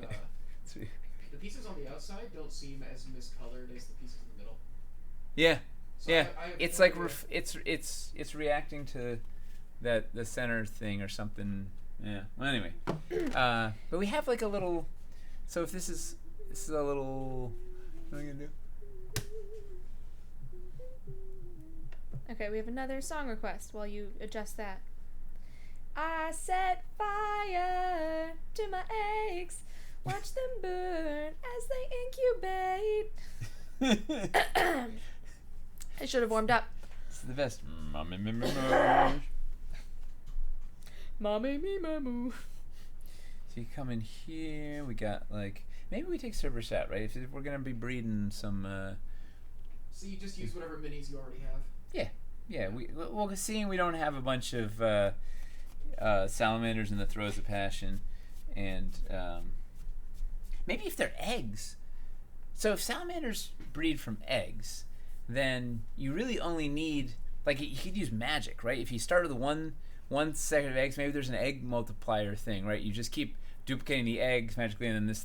The pieces on the outside don't seem as miscolored as the pieces in the middle. Yeah, so yeah. It's like it's reacting to the center thing or something. Yeah. Well, anyway, but we have like a little. So if this is a little. What are we gonna do? Okay, we have another song request while you adjust that. I set fire to my eggs, watch them burn as they incubate. I should have warmed up. This is the best. Mommy me mamu. So you come in here. We got like maybe we take Cerberus out, right? If we're gonna be breeding some. So you just use whatever minis you already have. Yeah. Seeing we don't have a bunch of salamanders in the throes of passion, and maybe if they're eggs. So if salamanders breed from eggs, then you really only need, like, you could use magic, right? If you start with one set of eggs, maybe there's an egg multiplier thing, right? You just keep duplicating the eggs magically, and then this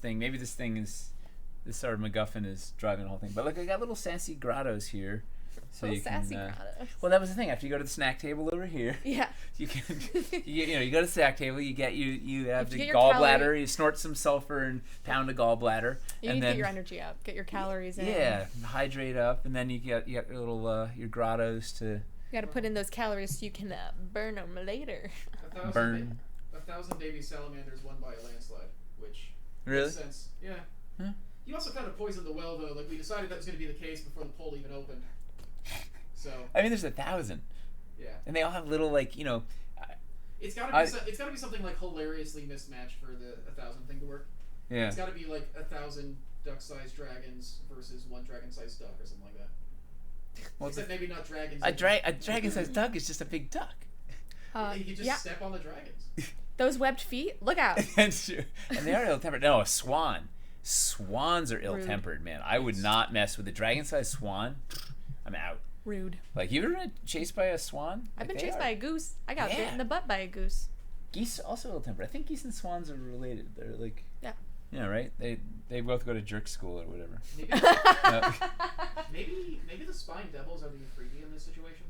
sort of MacGuffin is driving the whole thing. But look, I got little sassy grottos here. So Little you sassy can. Kratos. Well, that was the thing. After you go to the snack table over here, Yeah. you can. You go to the snack table. You have You the get your gallbladder. calorie- You snort some sulfur and pound a gallbladder. You and need to then, get your energy up, get your calories in. Yeah, hydrate up, and then you get your little your grottos to You got to put in those calories so you can burn them later. 1,000 baby salamanders won by a landslide, which really. makes sense. Yeah. Huh? You also kind of poisoned the well, though. Like, we decided that was going to be the case before the poll even opened. So. I mean, there's 1,000. Yeah. And they all have little It's gotta be something like hilariously mismatched for the 1,000 thing to work. Yeah. It's gotta be like 1,000 duck-sized dragons versus one dragon-sized duck or something like that. Well, Except maybe not dragons. a dragon-sized duck is just a big duck. You could just step on the dragons. Those webbed feet, look out. That's true. And they are ill-tempered. No, a swan. Swans are ill-tempered, man. I would not mess with a dragon-sized swan. I'm out. Rude. Like, you ever been chased by a swan? I've Like, been chased by a goose. I got bit in the butt by a goose. Geese also ill-tempered. I think geese and swans are related. They're like... Yeah. Yeah, right? They both go to jerk school or whatever. Maybe the spine devils are the freebie in this situation.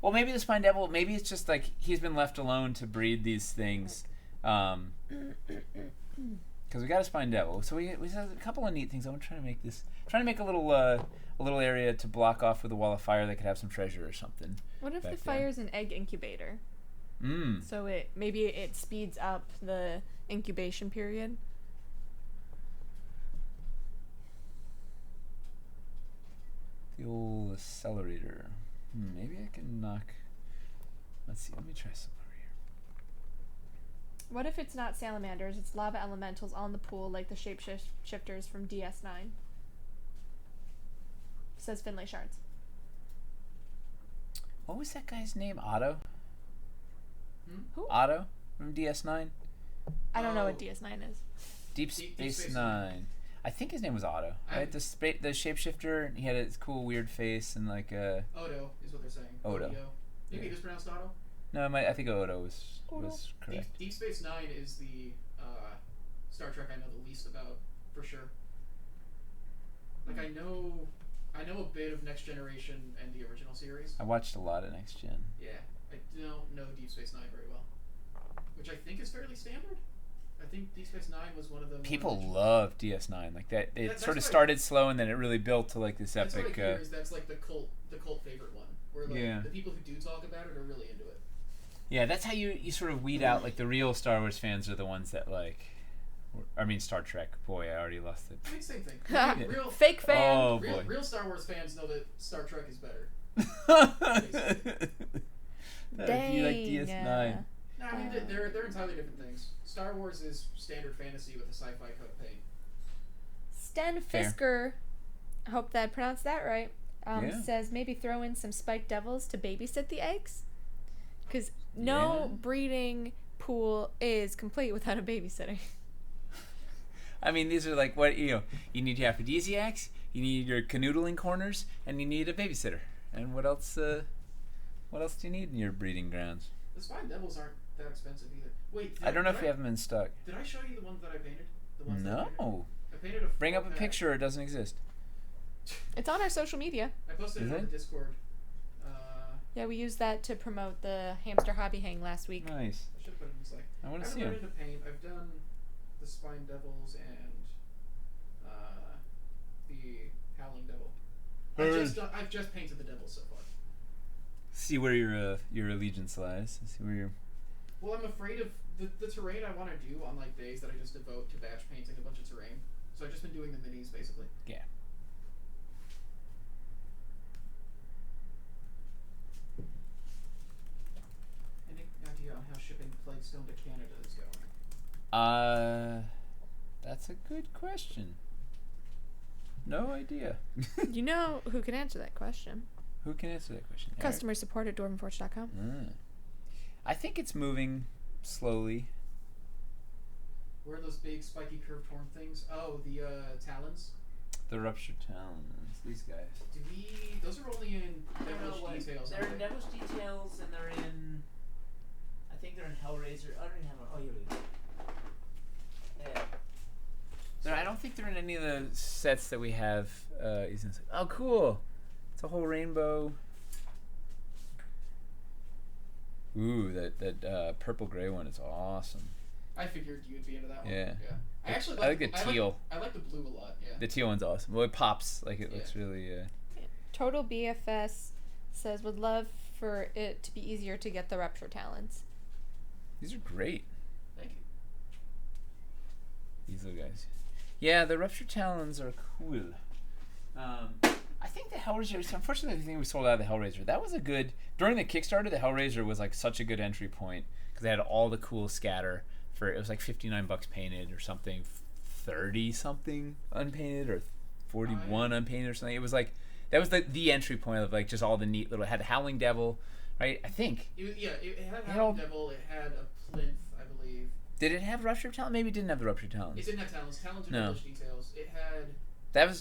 Well, maybe the spine devil, maybe it's just like he's been left alone to breed these things. Because we got a spine devil. So we have a couple of neat things. I'm trying to make a little area to block off with a wall of fire that could have some treasure or something. What if the there. fire's an egg incubator? So maybe it speeds up the incubation period. The old accelerator. Maybe I can knock... Let's see, let me try some over here. What if it's not salamanders, it's lava elementals on the pool like the shapeshifters from DS9? Says Finlay Shards. What was that guy's name? Otto? Who? Otto from DS9? I don't know what DS9 is. Deep Space Nine. I think his name was Otto, right? The shapeshifter. He had a cool, weird face and like a. Odo is what they're saying. Odo. Maybe it is pronounced Otto. No, I think Odo was correct. Deep Space Nine is the Star Trek I know the least about, for sure. Like I know a bit of Next Generation and the original series. I watched a lot of Next Gen. Yeah, I don't know Deep Space Nine very well, which I think is fairly standard. I think Deep Space Nine was one of the people love DS9 like that. It sort of started slow and then it really built to like this epic. That's what I hear is that's like the cult favorite one, where like the people who do talk about it are really into it. Yeah, that's how you sort of weed out like the real Star Wars fans are the ones that like. I mean Star Trek. Boy, I already lost it. I mean, same thing. Real fake fan. Oh boy. Real Star Wars fans know that Star Trek is better. Dang. You like DS9. No, I mean they're entirely different things. Star Wars is standard fantasy with a sci-fi coat of paint. Sten Fisker, I hope that I pronounced that right, says maybe throw in some spiked devils to babysit the eggs. Because no breeding pool is complete without a babysitter. I mean, these are like what you need your aphrodisiacs, you need your canoodling corners, and you need a babysitter. And what else? What else do you need in your breeding grounds? The spine devils aren't that expensive either. Wait, I don't know if we have them in stock. Did I show you the ones that I painted? The ones No. I painted a Bring up a picture. It doesn't exist. It's on our social media. I posted it on the Discord. Yeah, we used that to promote the hamster hobby hang last week. Nice. I should have put it in Slack. I want to see I've them. learned to paint. I've done the spine devils and the howling devil. I've just painted the devils so far. See where your allegiance lies. See where your. Well, I'm afraid of the terrain I want to do on like days that I just devote to batch painting a bunch of terrain. So I've just been doing the minis basically. Yeah. Any idea on how shipping Plaguestone to Canada is going? That's a good question. No idea. You know who can answer that question? Who can answer that question? Customer support at dwarvenforge.com. I think it's moving slowly. Where are those big spiky curved horn things? Oh, the talons. The ruptured talons. These guys. Those are only in Devilish Details. They're in Devilish Details, and they're in. I think they're in Hellraiser. I don't have. Oh, here we go. Yeah. I don't think they're in any of the sets that we have. Oh, cool. It's a whole rainbow. Ooh, that purple gray one is awesome. I figured you'd be into that one. Yeah. I actually I like the teal. I like the blue a lot. Yeah. The teal one's awesome. Well, it pops. Like, it looks really... Total BFS says, would love for it to be easier to get the Rupture Talons. These are great. Thank you. These little guys. Yeah, the Rupture Talons are cool. I think the Hellraiser, unfortunately, I think we sold out of the Hellraiser. That was a good, during the Kickstarter, the Hellraiser was like such a good entry point because they had all the cool scatter for, it was like $59 painted or something, 30 something unpainted or 41 unpainted or something. It was like, that was the entry point of like just all the neat little, it had Howling Devil, right? I think. It had Howling Devil, it had a plinth, I believe. Did it have Rupture Talons? Maybe it didn't have the Rupture Talons. It didn't have Talons. Talons are village details. It had...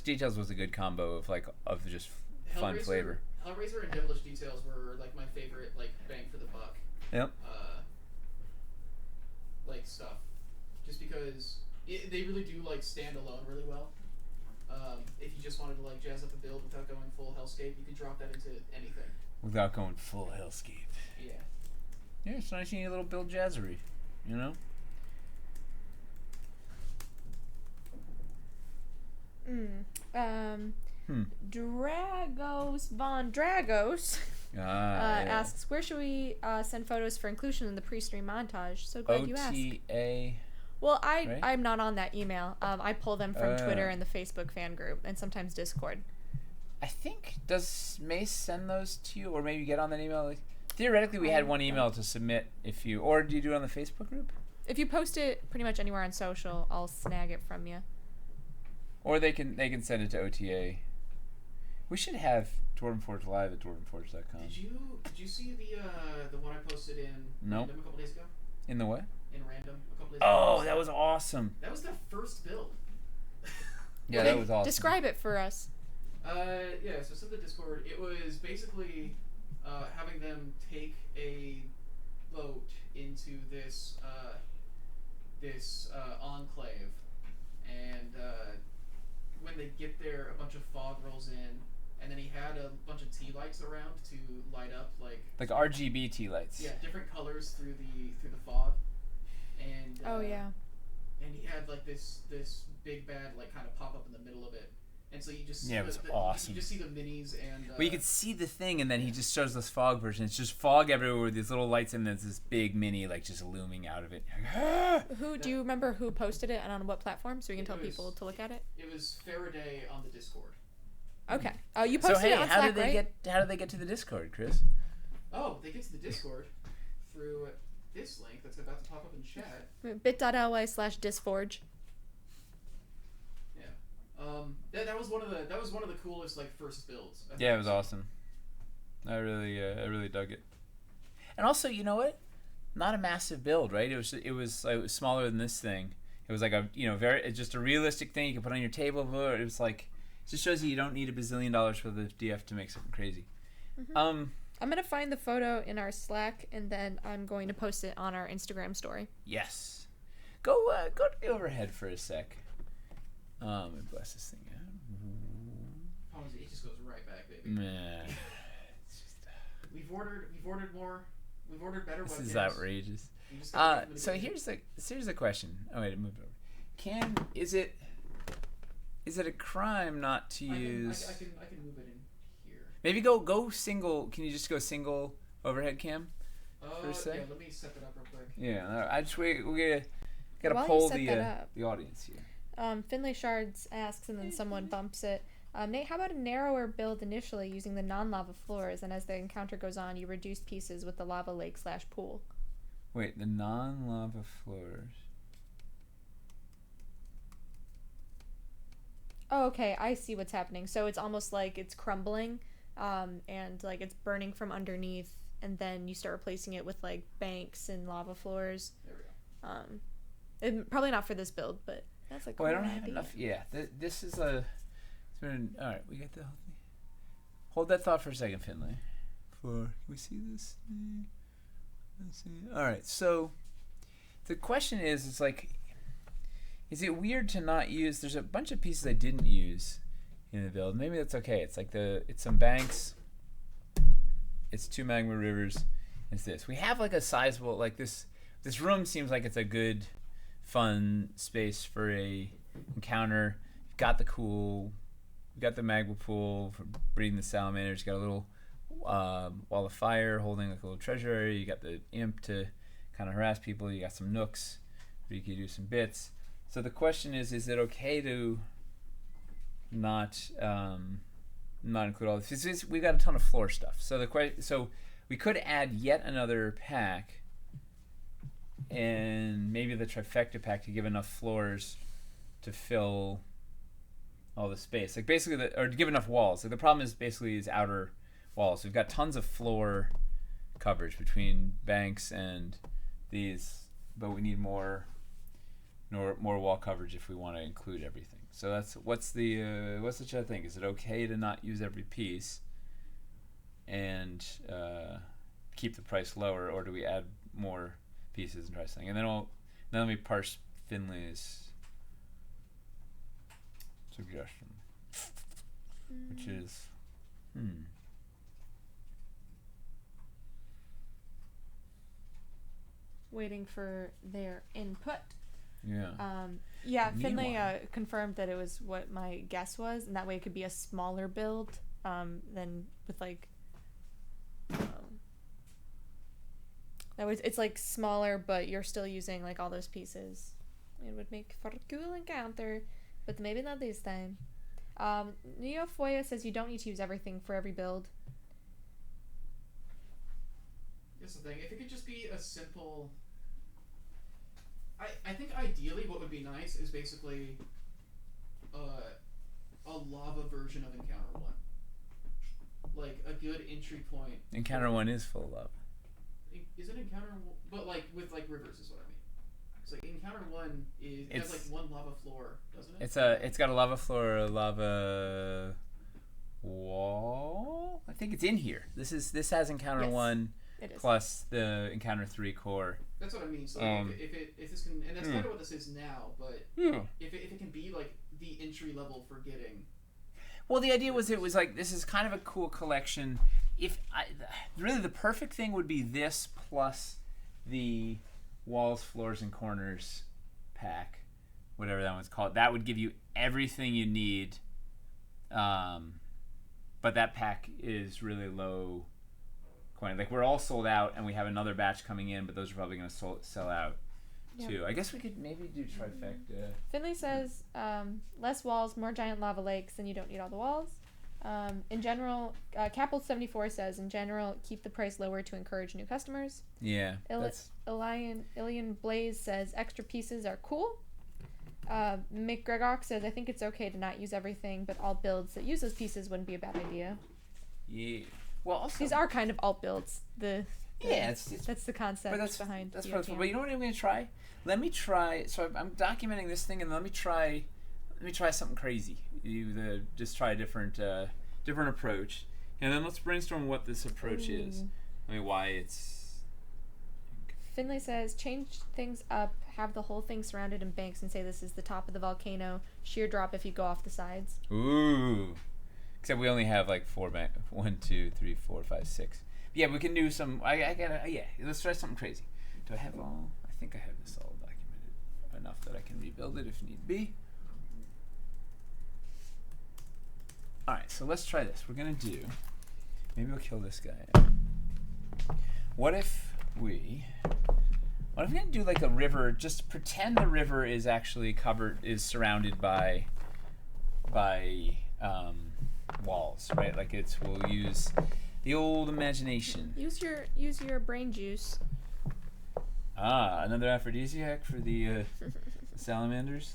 Details was a good combo of just fun flavor. Hellraiser and Devilish Details were like my favorite, like bang for the buck. Yep. Like stuff, just because they really do like stand alone really well. If you just wanted to like jazz up a build without going full Hellscape, you could drop that into anything. Without going full Hellscape. Yeah. Yeah, it's nice you need a little build jazzery, you know. Dragos Von Dragos asks, where should we send photos for inclusion in the pre-stream montage? So glad you asked. OTA. Well, I'm not on that email. I pull them from Twitter and the Facebook fan group, and sometimes Discord. I think, does Mace send those to you, or maybe get on that email? Like, theoretically, we had one email to submit if you, or do you do it on the Facebook group? If you post it pretty much anywhere on social, I'll snag it from you. Or they can send it to OTA. We should have Dwarven Forge live at dwarvenforge.com. Did you see the one I posted in Random a couple days ago? In the what? In Random a couple days ago. Oh, that was awesome. That was their first build. Yeah, that was awesome. Describe it for us. Yeah, so send the Discord. It was basically having them take a boat into this enclave, and when they get there, a bunch of fog rolls in, and then he had a bunch of tea lights around to light up like RGB tea lights. Yeah, different colors through the fog, and and he had like this big bad like kind of pop up in the middle of it. And so you just see it was awesome. You just see the minis and. Well, you could see the thing, and then he just shows this fog version. It's just fog everywhere with these little lights, and there's this big mini like just looming out of it. Do you remember who posted it and on what platform, so we can tell people to look at it? It was Faraday on the Discord. Okay. Oh, you posted it on Slack, how did they get to the Discord, Chris? Oh, they get to the Discord through this link that's about to pop up in chat. bit.ly/disforge. That was one of the coolest like first builds. Yeah, it was awesome. I really dug it. And also, you know what? Not a massive build, right? It was smaller than this thing. It was like it's just a realistic thing you can put on your table. It was like, it just shows you don't need $1 bazillion for the DF to make something crazy. Mm-hmm. I'm gonna find the photo in our Slack, and then I'm going to post it on our Instagram story. Yes. Go to the overhead for a sec. And bless this thing out. It just goes right back, baby. Man. It's just, we've ordered more. We've ordered better webcams. This is outrageous. So here's the question. Oh wait, it moved over. Is it a crime not to use? I can move it in here. Maybe go single. Can you just go single overhead cam for a sec? Yeah, let me set that up real quick. Yeah, I just we gotta poll the audience here. Finlay Shards asks, and then someone bumps it. Nate, how about a narrower build initially using the non-lava floors, and as the encounter goes on, you reduce pieces with the lava lake / pool? Wait, the non-lava floors. Oh, okay, I see what's happening. So it's almost like it's crumbling, and like it's burning from underneath, and then you start replacing it with like banks and lava floors. There we go. Probably not for this build, but that's like. Well, I don't have enough. Yeah, this is a. All right, we got the whole thing. Hold that thought for a second, Finlay. Can we see this? Let's see. All right, so the question is it weird to not use? There's a bunch of pieces I didn't use in the build. Maybe that's okay. It's like it's some banks. It's 2 magma rivers. It's this. We have like a sizable like this. This room seems like it's a good, fun space for a encounter. You've got the you got the magma pool for breeding the salamanders. You got a little wall of fire holding like a little treasure area. You got the imp to kind of harass people. You got some nooks where you can do some bits. So the question is it okay to not include all this? We've got a ton of floor stuff. So we could add yet another pack, and maybe the trifecta pack to give enough floors to fill all the space. Like basically, or to give enough walls. Like the problem is basically is outer walls. We've got tons of floor coverage between banks and these, but we need more wall coverage if we want to include everything. So that's what's the chat think? Is it okay to not use every piece and keep the price lower, or do we add more pieces and try something? And then let me parse Finley's suggestion, which is waiting for their input. Yeah. Finley confirmed that it was what my guess was, and that way it could be a smaller build than with like that was it's like smaller, but you're still using like all those pieces. It would make for a cool encounter, but maybe not this time. Neo Foya says you don't need to use everything for every build. Here's the thing: if it could just be a simple. I think ideally what would be nice is basically a lava version of Encounter 1. Like a good entry point. Encounter 1 is full of lava. Is it Encounter 1? But like with like rivers is what I mean. It's like Encounter 1 has like one lava floor, doesn't it? It's got a lava floor, a lava wall. I think it's in here. This has Encounter 1 plus the Encounter 3 core. That's what I mean. So if this can, and that's kind of what this is now, but if it can be like the entry level for getting. Well, the idea was it was like this is kind of a cool collection. Really the perfect thing would be this plus the walls, floors, and corners pack, whatever that one's called. That would give you everything you need. But that pack is really low. Like we're all sold out, and we have another batch coming in, but those are probably going to sell out too. I guess we could maybe do trifecta. Finley says less walls, more giant lava lakes, then you don't need all the walls. In general, Capel74 says in general keep the price lower to encourage new customers. Yeah. Ilian Blaze says extra pieces are cool. McGregor says I think it's okay to not use everything, but all builds that use those pieces wouldn't be a bad idea. Yeah. Well, also, these are kind of alt builds. That's the concept behind. That's possible. But you know what I'm going to try? Let me try. So I'm documenting this thing, and let me try something crazy. Just try a different approach, and then let's brainstorm what this approach is. I mean, why it's. Finley says change things up. Have the whole thing surrounded in banks, and say this is the top of the volcano. Sheer drop if you go off the sides. Ooh. Except we only have like 4 banks. 1, 2, 3, 4, 5, 6. Yeah, we can do some. I gotta. Yeah, let's try something crazy. Do I have all? I think I have this all documented enough that I can rebuild it if need be. All right, so let's try this. We're gonna do. Maybe we'll kill this guy. What if we gonna do like a river? Just pretend the river is actually surrounded by walls, right? Like we'll use the old imagination. Use your brain juice. Another aphrodisiac for the salamanders.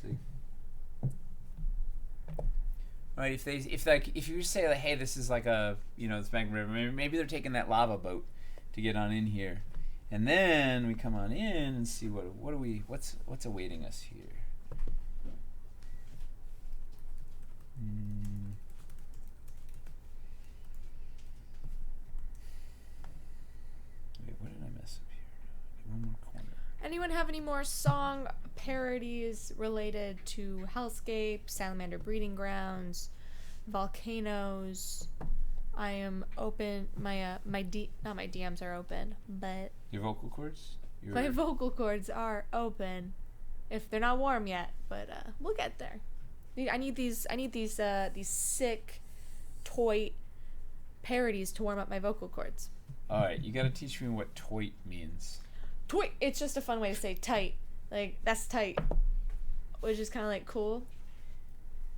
Right, if you say like, hey, this is like a this magma river, maybe they're taking that lava boat to get on in here, and then we come on in and see what's awaiting us here. What did I mess up here? One more corner. Anyone have any more song parodies related to Hellscape, Salamander Breeding Grounds, volcanoes. I am open. Not my DMs are open, but Your vocal cords? my vocal cords are open. If they're not warm yet, but we'll get there. I need these sick toy parodies to warm up my vocal cords. All right, you got to teach me what toit means. Toy. It's just a fun way to say tight. Like, that's tight, which is kind of like cool.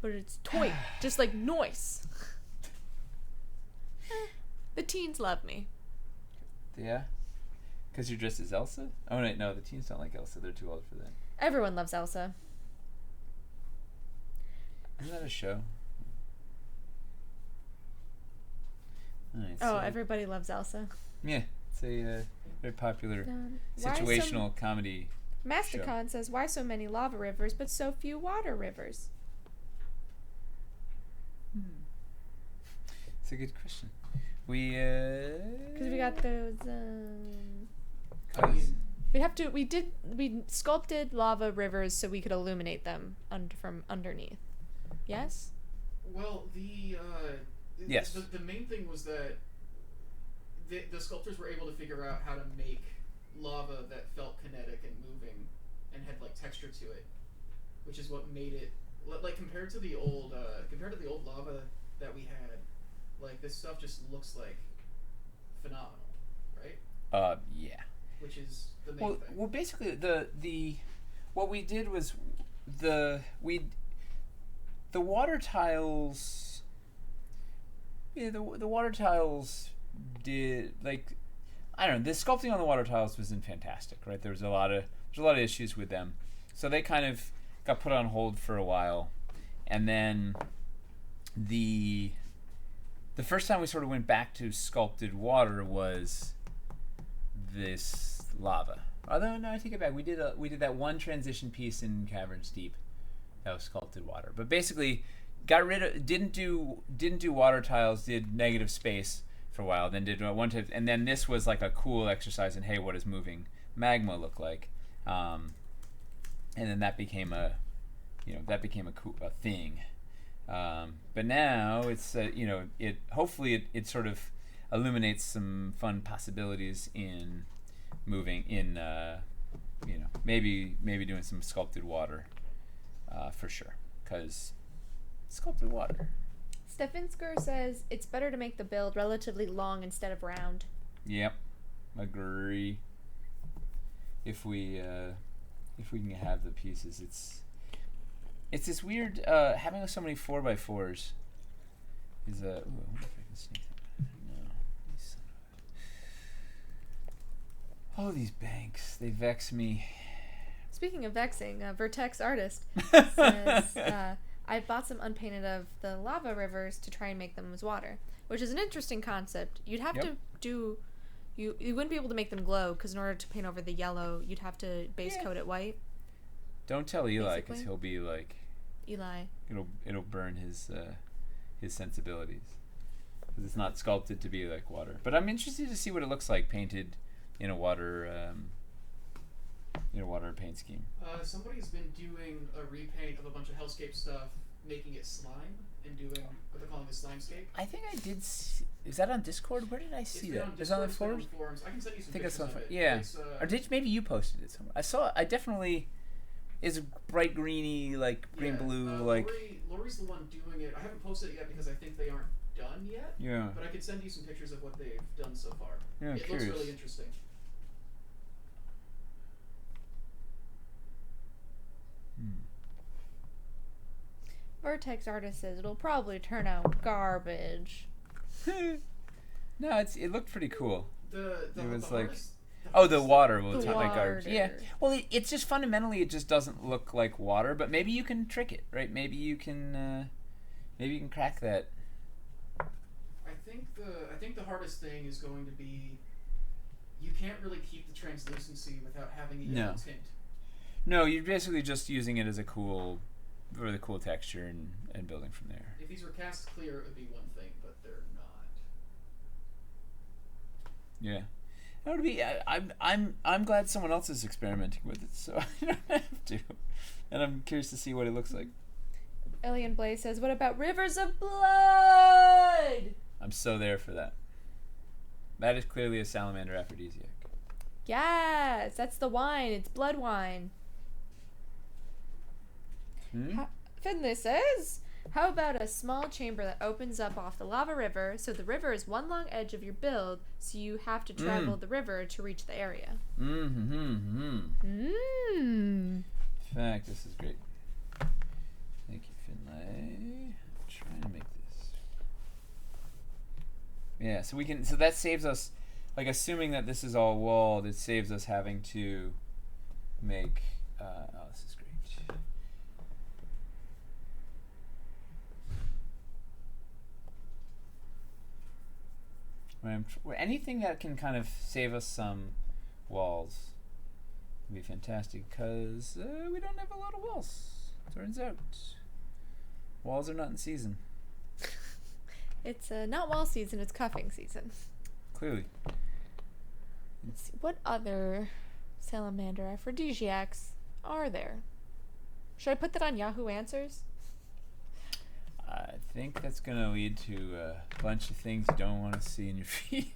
But it's toy, just like noise. The teens love me. Yeah? Because you're dressed as Elsa? Oh, wait, no, the teens don't like Elsa. They're too old for that. Everyone loves Elsa. Isn't that a show? All right, Oh, everybody loves Elsa. Yeah, it's a very popular Why situational comedy. Mastercon says, why so many lava rivers but so few water rivers? It's a good question. We Because we got those. I mean, We sculpted lava rivers so we could illuminate them from underneath. Yes. well, Yes. The main thing was that the sculptors were able to figure out how to make lava that felt kinetic and moving and had like texture to it, which is what made it like compared to the old lava that we had. Like, this stuff just looks like phenomenal, right? Yeah. Which is the main thing. Well, basically the what we did was the water tiles. Yeah, the water tiles did, like, I don't know. The sculpting on the water tiles wasn't fantastic, right? There's a lot of issues with them, so they kind of got put on hold for a while, and then the first time we sort of went back to sculpted water was this lava. Although, no, I take it back. We did that one transition piece in Caverns Deep that was sculpted water, but basically didn't do water tiles, did negative space for a while, then did one time, and then this was like a cool exercise in, hey, what does moving magma look like? And then that became a thing. But now it's hopefully it sort of illuminates some fun possibilities in moving in maybe doing some sculpted water for sure, because sculpted water. Stefansker says it's better to make the build relatively long instead of round. Yep, agree. If we can have the pieces, it's this weird having so many 4x4s is a. Ooh, I wonder if I can sneak them. No. Oh, these banks, they vex me. Speaking of vexing, Vertex Artist says, I bought some unpainted of the lava rivers to try and make them as water, which is an interesting concept. You'd have to do. You wouldn't be able to make them glow, because in order to paint over the yellow, you'd have to base coat it white. Don't tell Eli, because he'll be like. Eli. It'll burn his sensibilities, because it's not sculpted to be like water. But I'm interested to see what it looks like painted in a water paint scheme. Somebody's been doing a repaint of a bunch of Hellscape stuff, making it slime, and doing what they're calling a slimescape. I think I did. Is that on Discord? Where did I see that? Is it on the forums? I can send you some I think pictures of it. Yeah. Or maybe you posted it somewhere? I definitely. Is bright greeny, like green blue, like. Lori's the one doing it. I haven't posted it yet because I think they aren't done yet. Yeah. But I could send you some pictures of what they've done so far. Yeah, it curious. looks really interesting. Vertex Artist says it'll probably turn out garbage. No, it looked pretty cool. It was like. Hardest, the water will turn like garbage. Water. Yeah. Well, it's just fundamentally it just doesn't look like water, but maybe you can trick it, right? Maybe you can crack that. I think the hardest thing is going to be you can't really keep the translucency without having a yellow tint. No, you're basically just using it as a really cool texture and building from there. If these were cast clear, it would be one thing, but they're not. Yeah. That would be. I'm glad someone else is experimenting with it, so I don't have to. And I'm curious to see what it looks like. Alien Blaze says, what about Rivers of Blood? I'm so there for that. That is clearly a salamander aphrodisiac. Yes, that's the wine. It's blood wine. Finley says, how about a small chamber that opens up off the lava river, so the river is one long edge of your build, so you have to travel the river to reach the area. In fact, this is great. Thank you, Finlay. I'm trying to make this. Yeah, so we can. So that saves us, like, assuming that this is all walled, it saves us having to make. Oh, this is great. Anything that can kind of save us some walls would be fantastic, because we don't have a lot of walls. Turns out, walls are not in season. It's not wall season, it's cuffing season. Clearly. Let's see, what other salamander aphrodisiacs are there? Should I put that on Yahoo Answers? I think that's going to lead to a bunch of things you don't want to see in your feed.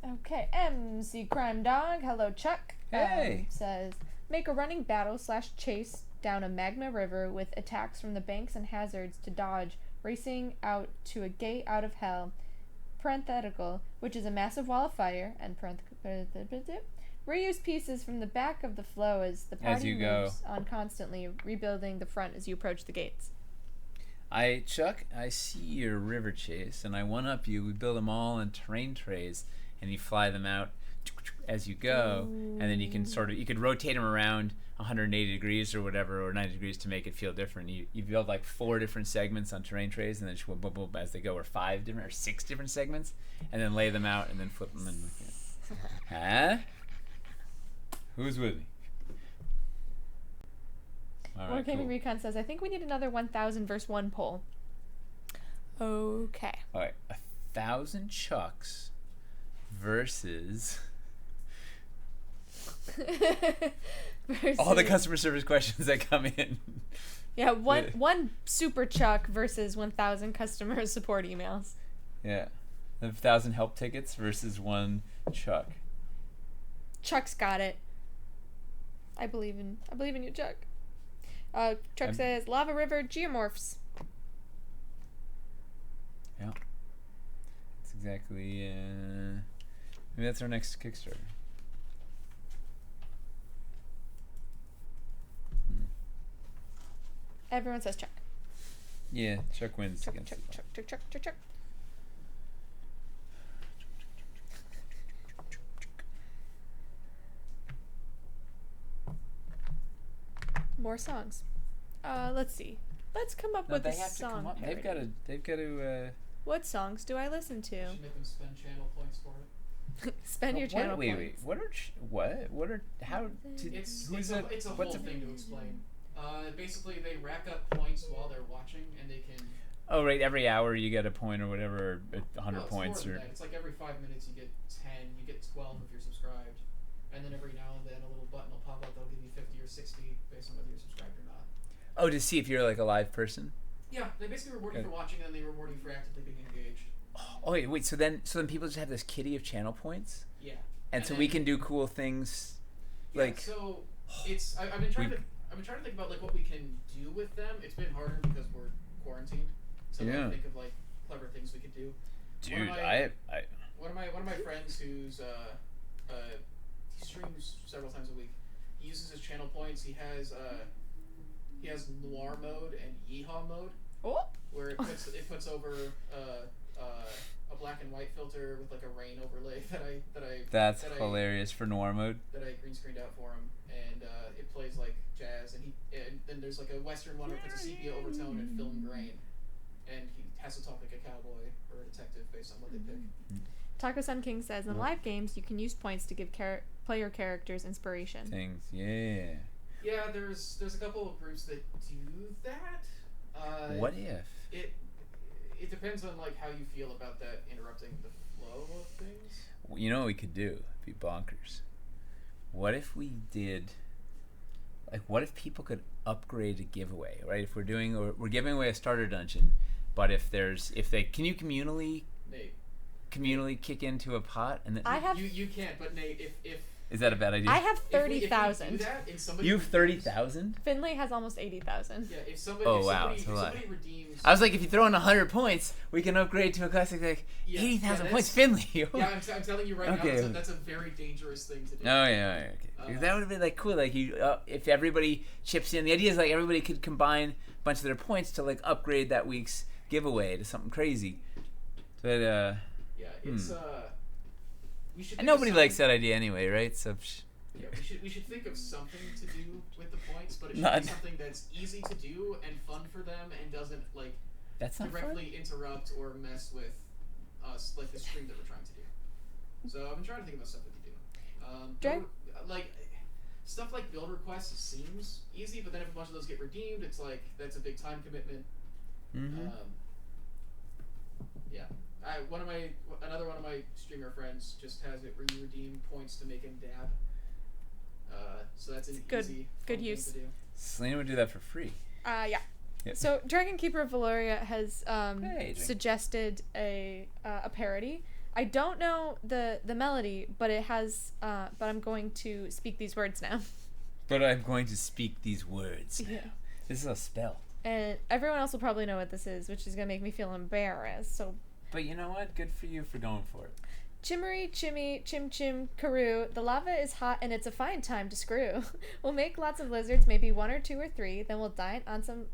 Okay, MC Crime Dog, hello Chuck. Hey! Says, make a running battle / chase down a magma river with attacks from the banks and hazards to dodge, racing out to a gate out of hell, parenthetical, which is a massive wall of fire, and reuse pieces from the back of the flow as the party moves on, constantly rebuilding the front as you approach the gates. Chuck, I see your river chase, and I one-up you. We build them all in terrain trays, and you fly them out as you go, and then you can you could rotate them around 180 degrees or whatever, or 90 degrees to make it feel different. You build like 4 different segments on terrain trays, and then just boom, boom, boom, as they go, or 5 different, or 6 different segments, and then lay them out, and then flip them. Huh? Who's with me? All right, Wargaming Recon says, I think we need another 1,000 versus 1 poll. Okay. All right, 1,000 Chucks versus all the customer service questions that come in. Yeah, one super Chuck versus 1,000 customer support emails. Yeah, 1,000 help tickets versus 1 Chuck. Chuck's got it. I believe in you, Chuck. Chuck says Lava River Geomorphs. Yeah. That's exactly maybe that's our next Kickstarter. Everyone says Chuck. Yeah, Chuck wins. Chuck. More songs. Let's see. Let's come up with a song. They've got to. What songs do I listen to? Should make them spend channel points for it. Spend your channel points. Wait. What are how? It's a whole thing to explain. Basically, they rack up points while they're watching, and they can. Oh right, every hour you get a point or whatever, 100 points or. It's like every 5 minutes you get 10, you get 12 if you're subscribed, and then every now and then a little button will pop up that'll give you 50 or 60 based on whether you're subscribed or not. Oh, to see if you're like a live person. Yeah, they basically reward you for watching, and then they reward you for actively being engaged. Oh wait. So then people just have this kitty of channel points. Yeah. And so we can do cool things. Like. So it's I've been trying to think about like what we can do with them. It's been harder because we're quarantined. So I think of like clever things we could do. Dude, one of my friends who's he streams several times a week. He uses his channel points. He has noir mode and yeehaw mode. Oh. Where it puts over a black and white filter with like a rain overlay That's hilarious for noir mode. That I green screened out for him, and it plays like jazz, and then there's like a western one where it puts a sepia overtone and film grain, and he has to talk like a cowboy or a detective based on what they pick. Taco Sun King says, in live games, you can use points to give player characters inspiration. Things, yeah. Yeah, there's a couple of groups that do that. What if? It depends on like how you feel about that interrupting the flow of things. You know what we could do? It'd be bonkers. What if we did like, what if people could upgrade a giveaway, right? If we're giving away a starter dungeon, but if they can you communally kick into a pot and then I have you can't, but Nate, if is that a bad idea? I have if we do 30,000. that and somebody You have redeems- 30,000? Finley has almost 80,000. Yeah, if somebody Oh, if wow, somebody, it's a if lot. somebody redeems I was like, if you throw in 100 points, we can upgrade to a classic. Like Yeah, 80,000 yeah, points, that's- Finley. Yeah, I'm telling you right Okay. now, that's a very dangerous thing to do. Oh yeah, okay. That would have been like cool. Like you, if everybody chips in. The idea is like everybody could combine a bunch of their points to like upgrade that week's giveaway to something crazy. But Yeah, it's we should. and think of nobody likes something- that idea anyway, right? So Yeah, we should think of something to do with the points, but it should None. be something that's easy to do and fun for them and doesn't like that's not fun. directly interrupt or mess with us, like the stream that we're trying to do. So I've been trying to think about stuff that to do. Like stuff like build requests seems easy, but then if a bunch of those get redeemed, it's like that's a big time commitment. Mm-hmm. Yeah. Another one of my streamer friends just has it where you redeem points to make him dab. So that's an Good- easy good fun use. thing to do. Selena would do that for free. Yeah. Yep. So Dragon Keeper of Valoria has Hey, Dragon. suggested a parody. I don't know the melody, but it has. But I'm going to speak these words now. But I'm going to speak these words. Yeah. This is a spell. And everyone else will probably know what this is, which is gonna make me feel embarrassed. So, But you know what? Good for you for going for it. Chimmery, chimmy, chim chim, karoo. The lava is hot and it's a fine time to screw. We'll make lots of lizards, maybe 1 or 2 or 3. Then we'll dine on some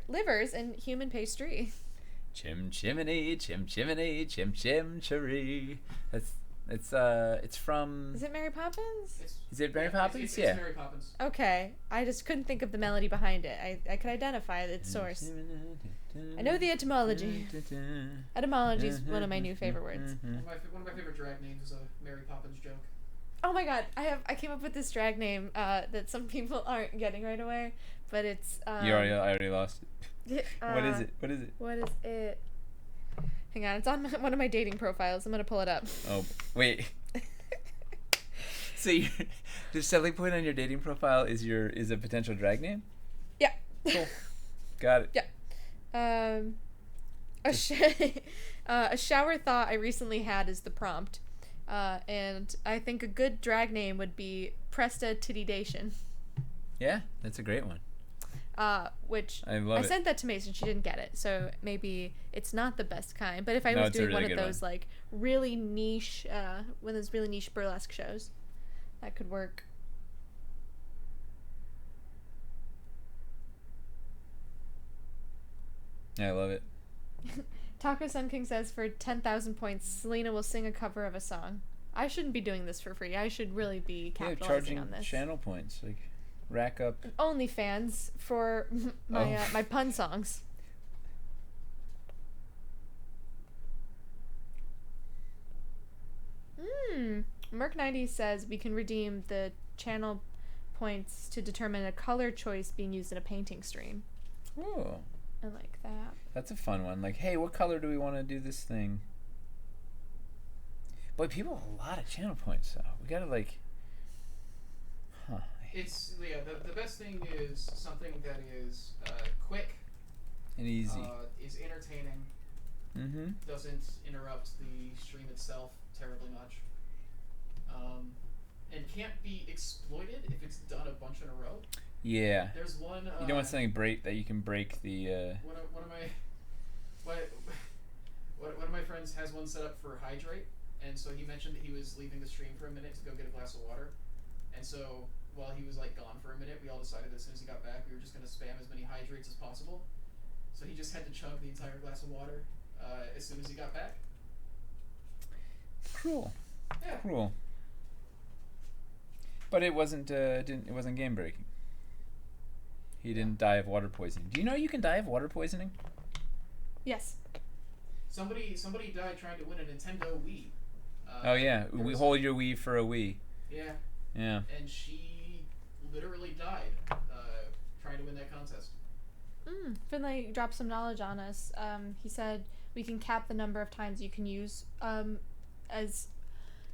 livers and human pastry. Chim chimney, chim chimney, chim chim cherry. It's from. Is it Mary Poppins? Is it Mary Poppins? It's Yeah. Mary Poppins. Okay, I just couldn't think of the melody behind it. I could identify its source. I know the etymology. Etymology is one of my new favorite words. One of my favorite drag names is a Mary Poppins joke. Oh my god, I came up with this drag name that some people aren't getting right away, but it's I already lost it. What is it? What is it? Hang on, it's on one of my dating profiles. I'm gonna pull it up. Oh wait. So the selling point on your dating profile is a potential drag name? Yeah. Cool. Got it. Yeah. A shower thought I recently had is the prompt, and I think a good drag name would be Presta-titty-dation. Yeah, that's a great one. Which I love it. sent that to Mason. She didn't get it, so maybe it's not the best kind. But if I No, was it's a doing really one of good those like really niche, one of those really niche burlesque shows, that could work. Yeah, I love it. Taco Sun King says for 10,000 points, Selena will sing a cover of a song. I shouldn't be doing this for free. I should really be capitalizing charging on this. channel points, like rack up. OnlyFans for my my pun songs. Merc90 says we can redeem the channel points to determine a color choice being used in a painting stream. Oh, I like that. that's a fun one. Like, hey, what color do we want to do this thing? Boy, people have a lot of channel points, though. We gotta like. Huh. It's the best thing is something that is quick, And easy. is entertaining, Mm-hmm. doesn't interrupt the stream itself terribly much, and can't be exploited if it's done a bunch in a row. Yeah. There's one. You don't want something that you can break the. One of my friends has one set up for hydrate, and so he mentioned that he was leaving the stream for a minute to go get a glass of water, and so while he was like gone for a minute, we all decided that as soon as he got back, we were just gonna spam as many hydrates as possible. So he just had to chug the entire glass of water as soon as he got back. Cruel. Yeah. Cruel. But it wasn't. It wasn't game breaking. He didn't die of water poisoning. Do you know you can die of water poisoning? Yes. Somebody died trying to win a Nintendo Wii. Oh yeah, we hold your Wii for a Wii. Yeah. Yeah. And she literally died trying to win that contest. Finlay dropped some knowledge on us. He said we can cap the number of times you can use as.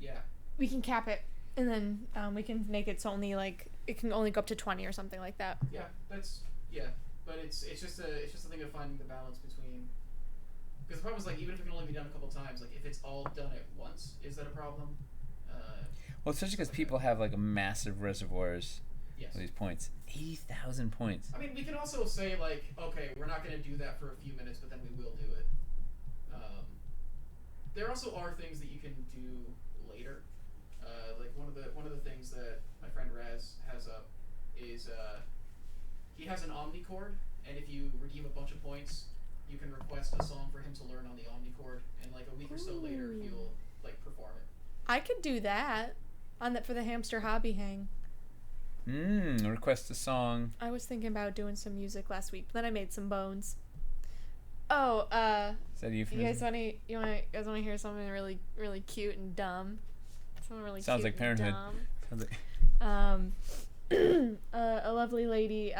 Yeah. We can cap it And then we can make it so only like it can only go up to 20 or something like that. Yeah, but it's just a thing of finding the balance between. Because the problem is like even if it can only be done a couple times, like if it's all done at once, is that a problem? Well, especially because people have like massive reservoirs Yes. of these points. 80,000 points. I mean, we can also say like, okay, we're not going to do that for a few minutes, but then we will do it. There also are things that you can do later. Like one of the things that my friend Raz has up is he has an Omni chord, and if you redeem a bunch of points, you can request a song for him to learn on the Omni chord, and like a week or so later, he'll like perform it. I could do that on that for the hamster hobby hang. Request a song. I was thinking about doing some music last week, but then I made some bones. Oh, Is that a euphemism? you guys want to hear something really really cute and dumb? Something really Sounds cute like Parenthood. and Sounds dumb. A lovely lady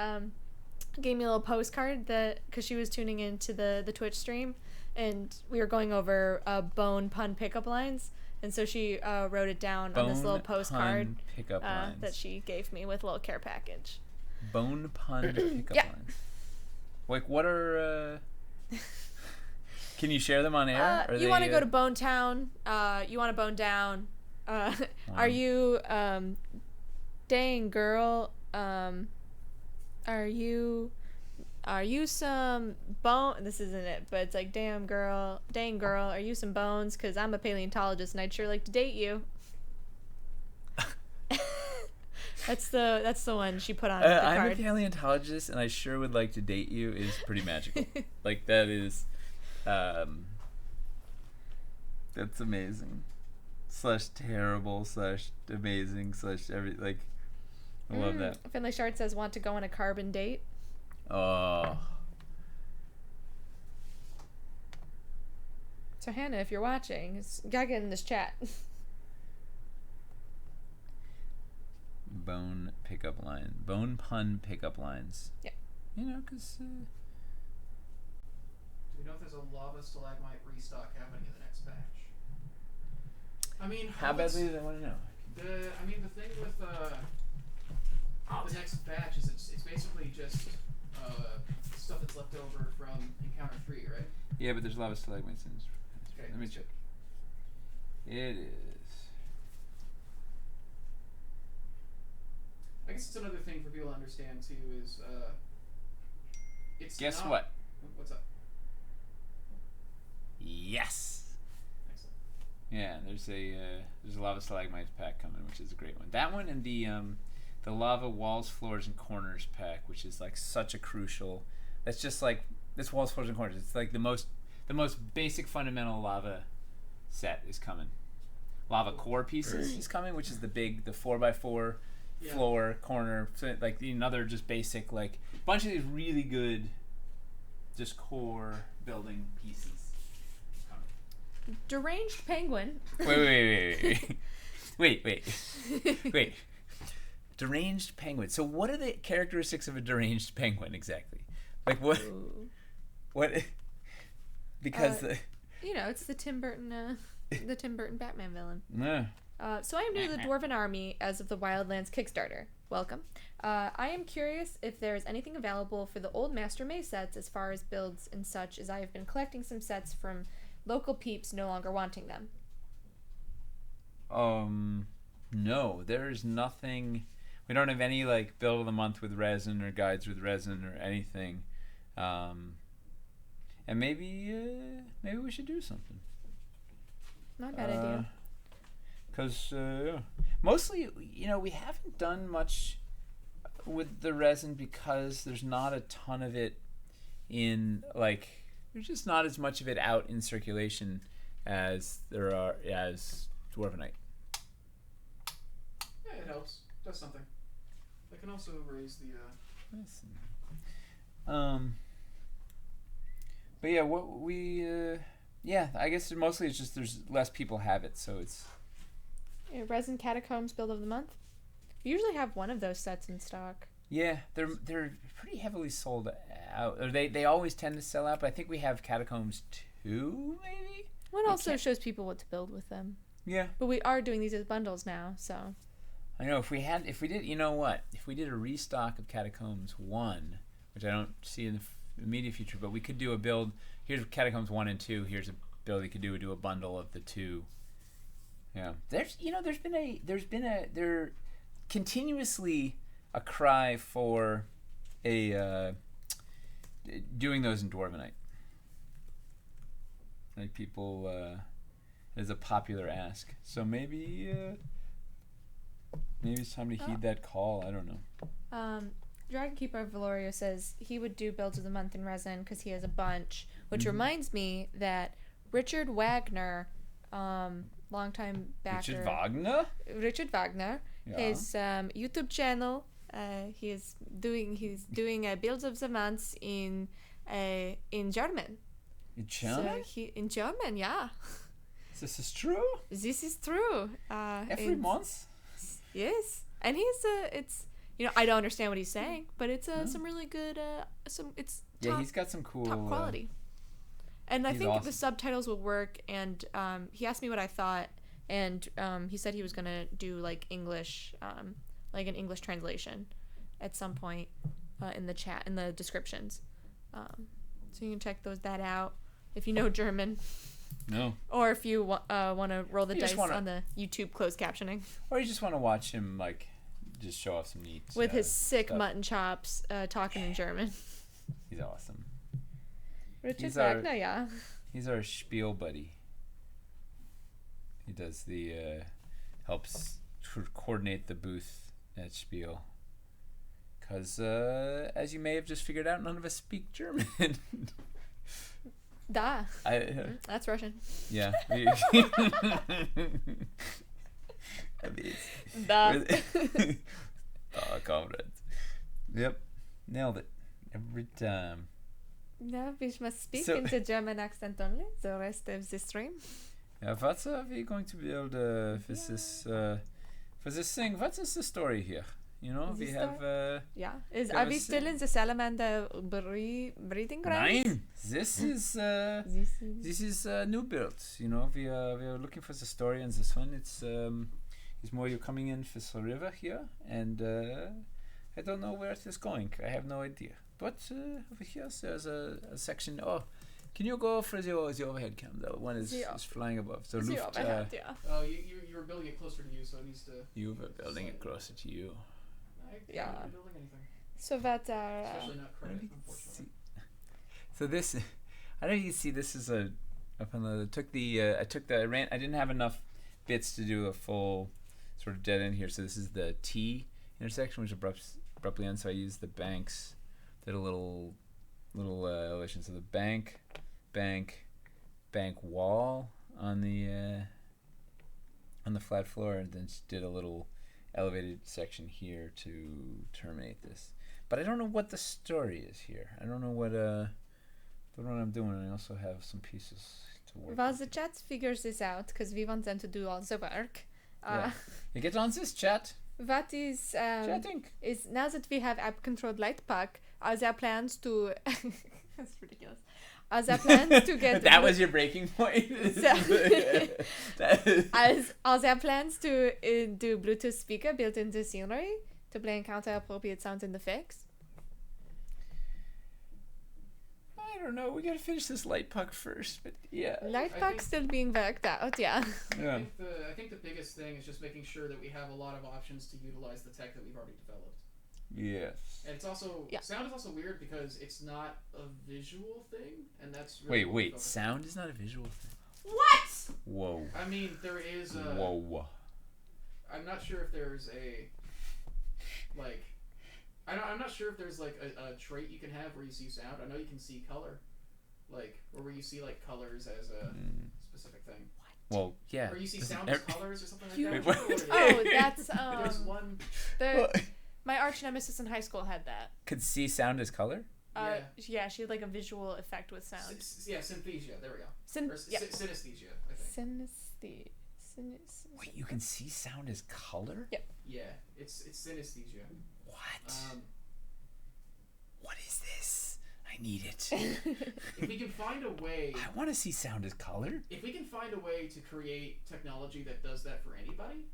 gave me a little postcard because she was tuning into the Twitch stream, and we were going over bone pun pickup lines, and so she wrote it down on this little postcard pickup lines. that she gave me with a little care package. Bone pun pickup lines. Like what are? Can you share them on air? You want to go to Bone Town? You want to bone down? Are you dang girl? Are you some bone? This isn't it, but it's like dang girl, are you some bones? Cause I'm a paleontologist and I'd sure like to date you. That's the one she put on the card. I'm a paleontologist and I sure would like to date you is pretty magical. Like that is, that's amazing. / terrible / amazing / every like. I love that. Finley Shard says, want to go on a carbon date? Oh. So Hannah, if you're watching, you gotta get in this chat. Bone pun pickup lines. Yeah. You know, because... Do we know if there's a lava stalagmite restock happening in the next batch? I mean... How badly do they want to know? The thing with... the next batch is it's basically just stuff that's left over from Encounter 3, right? Yeah, but there's lava stalagmites in this. Okay, Let me check. It is. I guess it's another thing for people to understand too is it's Guess not, what? What's up? Yes. Excellent. Yeah, there's a lava stalagmites pack coming, which is a great one. That one and the lava walls, floors, and corners pack, which is like such a crucial. That's just like this walls, floors, and corners. It's like the most basic fundamental lava set is coming. Lava core pieces is coming, which is the 4x4 floor, corner, so like another just basic like bunch of these really good just core building pieces. Deranged penguin. Wait. Deranged penguin. So what are the characteristics of a deranged penguin exactly? Like what? Ooh. What? Because it's the Tim Burton Batman villain. Yeah. So I am new to the Dwarven Army as of the Wildlands Kickstarter. Welcome. I am curious if there is anything available for the old Master May sets as far as builds and such, as I have been collecting some sets from local peeps no longer wanting them. No, there is nothing. We don't have any like build of the month with resin or guides with resin or anything. And maybe we should do something. Not a bad idea. Because mostly, we haven't done much with the resin because there's not a ton of it in, like, there's just not as much of it out in circulation as there are as Dwarvenite. Yeah, it helps. Does something. That can also raise the. But yeah, what we I guess mostly it's just there's less people have it, so it's. Yeah, Resin Catacombs build of the month. We usually have one of those sets in stock. Yeah, they're pretty heavily sold out. Or they always tend to sell out, but I think we have Catacombs 2, maybe? One also shows people what to build with them. Yeah. But we are doing these as bundles now, so. I know if we did, you know what? If we did a restock of Catacombs 1, which I don't see in the immediate future, but we could do a build. Here's Catacombs 1 and 2. Here's a build you could do a bundle of the two. Yeah. There's continuously a cry for a doing those in Dwarvenite. Like people it is a popular ask. So maybe it's time to heed that call. I don't know. Dragon Keeper Valorio says he would do builds of the month in resin because he has a bunch, which reminds me that Richard Wagner, longtime backer. Richard Wagner, Yeah. his YouTube channel. He's doing builds of the month in German. In German? So in German, yeah. This is true? This is true. Every month? Yes, and it's I don't understand what he's saying, but it's some really good He's got some cool top quality. And I think awesome. the subtitles will work. And he asked me what I thought, and he said he was gonna do like English, like an English translation, at some point in the chat in the descriptions. So you can check that out if you know German. No. Or if you want to roll the dice on the YouTube closed captioning. Or you just want to watch him like just show off some neat with his sick stuff. mutton chops talking in German. He's awesome. Richard Wagner, yeah. He's our spiel buddy. He does the helps coordinate the booth at Spiel. Because as you may have just figured out, none of us speak German. Da. That's Russian. Yeah. Da. Oh, comrades. Yep. Nailed it. Every time. No, we must speak in the German accent only the rest of the stream. Yeah, what are we going to build for this thing? What is the story here? You know, we have... Are we still in the salamander breeding grounds? Nein! This is a new build. You know, we are looking for the story in this one. It's more you're coming in for the river here, and I don't know where it is going. I have no idea. But over here there's a section. Oh, can you go for the overhead cam? The one is flying above. So the overhead, yeah. Oh, you were building it closer to you, so it needs to... You were building it closer to you. I can't building anything. So that especially not credit, unfortunately. So this, I don't know if you can see this is I didn't have enough bits to do a full sort of dead end here. So this is the T intersection, which abruptly ends. So I used the banks, did a little elevation. So the bank wall on the flat floor, and then just did a little elevated section here to terminate this. But I don't know what the story is here. I don't know what I'm doing. I also have some pieces to work Well, with. the chat figures this out because we want them to do all the work. You get on this chat. What is Chatting. is now that we have app controlled light pack, are there plans to that's ridiculous. Are there plans to get That was your breaking point. Are there plans to do Bluetooth speaker built into scenery to play encounter appropriate sounds and effects? I don't know. We gotta finish this light puck first, but yeah. Light pack still being worked out, yeah. Yeah. I think the biggest thing is just making sure that we have a lot of options to utilize the tech that we've already developed. Yes. And it's also sound is also weird because it's not a visual thing, and that's really Wait. Sound is not a visual thing. What? Whoa. I mean, there is a. Whoa. I'm not sure if there's a like. I'm not sure if there's like a trait you can have where you see sound. I know you can see color, like or where you see like colors as a specific thing. Well, yeah. Or you see sound as colors or something like that. Oh, that's There's one. My arch nemesis in high school had that. Could see sound as color? Yeah, she had like a visual effect with sound. Synesthesia. There we go. Synesthesia, I think. Synesthesia. Wait, you can see sound as color? Yep. Yeah, it's synesthesia. What? What is this? I need it. If we can find a way, I want to see sound as color. if we can find a way to create technology that does that for anybody,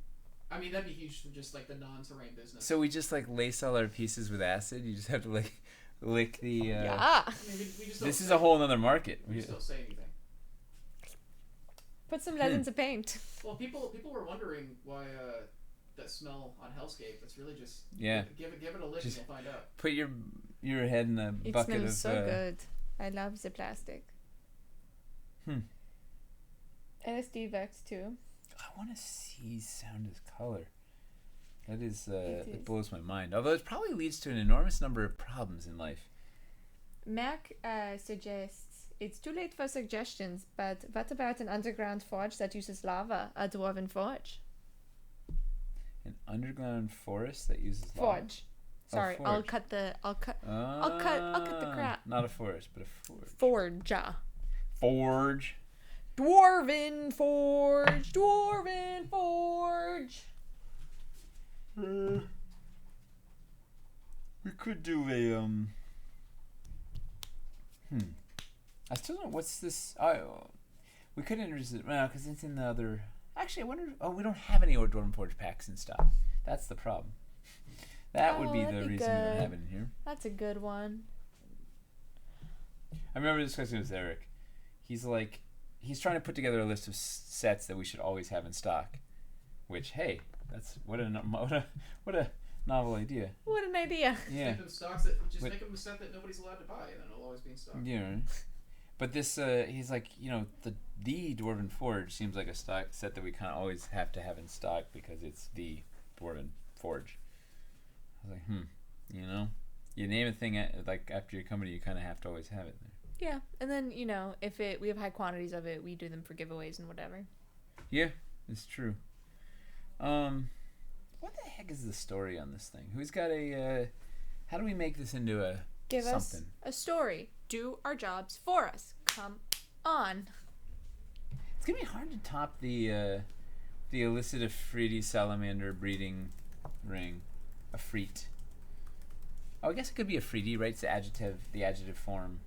I mean, that'd be huge for just like the non-terrain business. So we just like lace all our pieces with acid. You just have to like lick the. Yeah. I mean, we just don't This is say- a whole other market. We just don't say anything. Put some lead into paint. Well, people were wondering why that smell on Hellscape. It's really just Yeah. Give it a lick Just- and you'll find out. Put your head in the It bucket smells of. so good. I love the plastic. LSD Vex too. I want to see sound as color. That is, It it blows my mind. Although it probably leads to an enormous number of problems in life. Mac suggests it's too late for suggestions, but what about an underground forge that uses lava? A dwarven forge. An underground forest that uses lava. Forge. Sorry, forge. I'll cut the crap. Not a forest, but a forge. Forge. Forge. Dwarven forge. Dwarven forge. We could do a I still don't know what's this. We could introduce it because it's in the other. Actually, I wonder. Oh, we don't have any Dwarven Forge packs in stock. That's the problem. That would be the that'd be reason we don't good. have it in here. That's a good one. I remember discussing with Eric. He's trying to put together a list of sets that we should always have in stock. Which, hey, that's what a novel idea. What an idea. Yeah. Make them stocks that just But- make them a set that nobody's allowed to buy, and then it'll always be in stock. Yeah. But this, he's like, the Dwarven Forge seems like a stock set that we kind of always have to have in stock because it's the Dwarven Forge. I was like, you name a thing like after your company, you kind of have to always have it there. Yeah, and then if we have high quantities of it, we do them for giveaways and whatever. Yeah, it's true. What the heck is the story on this thing? Who's got a? How do we make this into a Give something? us a story. Do our jobs for us. Come on. It's gonna be hard to top the illicit Afridi salamander breeding ring, Afrit. Oh, I guess it could be Afridi, right? It's the adjective form.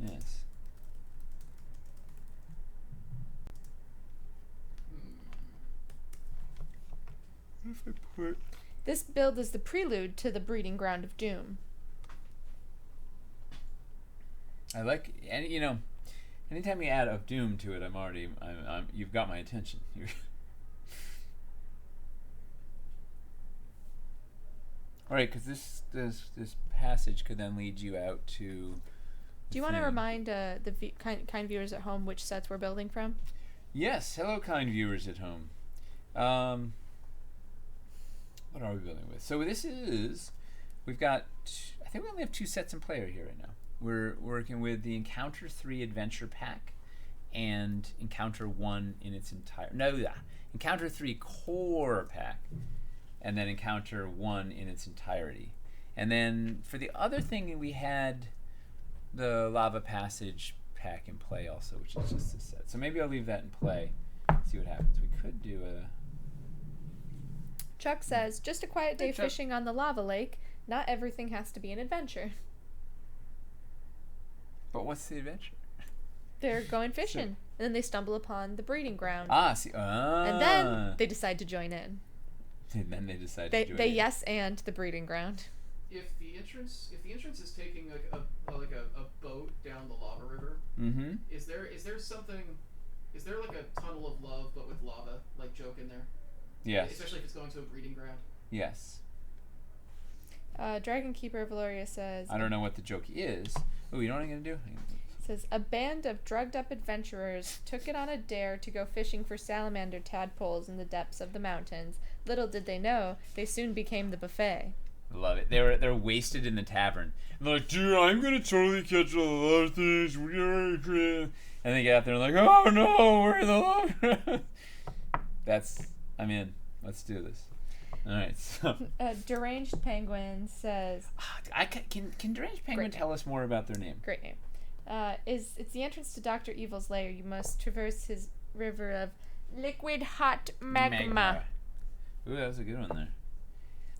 Yes. What if I put? This build is the prelude to the breeding ground of doom. I like, and anytime you add of doom to it, you've got my attention. All right, because this passage could then lead you out to. Do you want to remind the kind viewers at home which sets we're building from? Yes, hello, kind viewers at home. What are we building with? So we've got. I think we only have 2 sets in play here right now. We're working with the Encounter 3 Adventure Pack and Encounter 1 in its entire. Encounter 3 Core Pack, and then Encounter 1 in its entirety. And then for the other thing, we had the Lava Passage pack in play also, which is just a set. So maybe I'll leave that in play, see what happens. We could do a. Chuck says, just a quiet day Hey, Chuck. fishing on the lava lake. Not everything has to be an adventure. But what's the adventure? They're going fishing, and then they stumble upon the breeding ground. See. And then they decide to join in. And then they decide They to join they in. yes and the breeding ground. If the entrance is taking like a boat down the lava river, Mm-hmm. is there like a tunnel of love but with lava like joke in there? Yes. Especially if it's going to a breeding ground. Yes. Dragon Keeper Valoria says, I don't know what the joke is. Oh, you know what I'm gonna do? says a band of drugged up adventurers took it on a dare to go fishing for salamander tadpoles in the depths of the mountains. Little did they know, they soon became the buffet. Love it. They're wasted in the tavern. And they're like, dude, I'm gonna totally catch a lot of things. And they get out there and like, oh no, we're in the lava. I'm in. Let's do this. All right. So, Deranged Penguin says, can Deranged Penguin Great tell us more about their name? great name. It's the entrance to Dr. Evil's lair. You must traverse his river of liquid hot magma. Ooh, that was a good one there.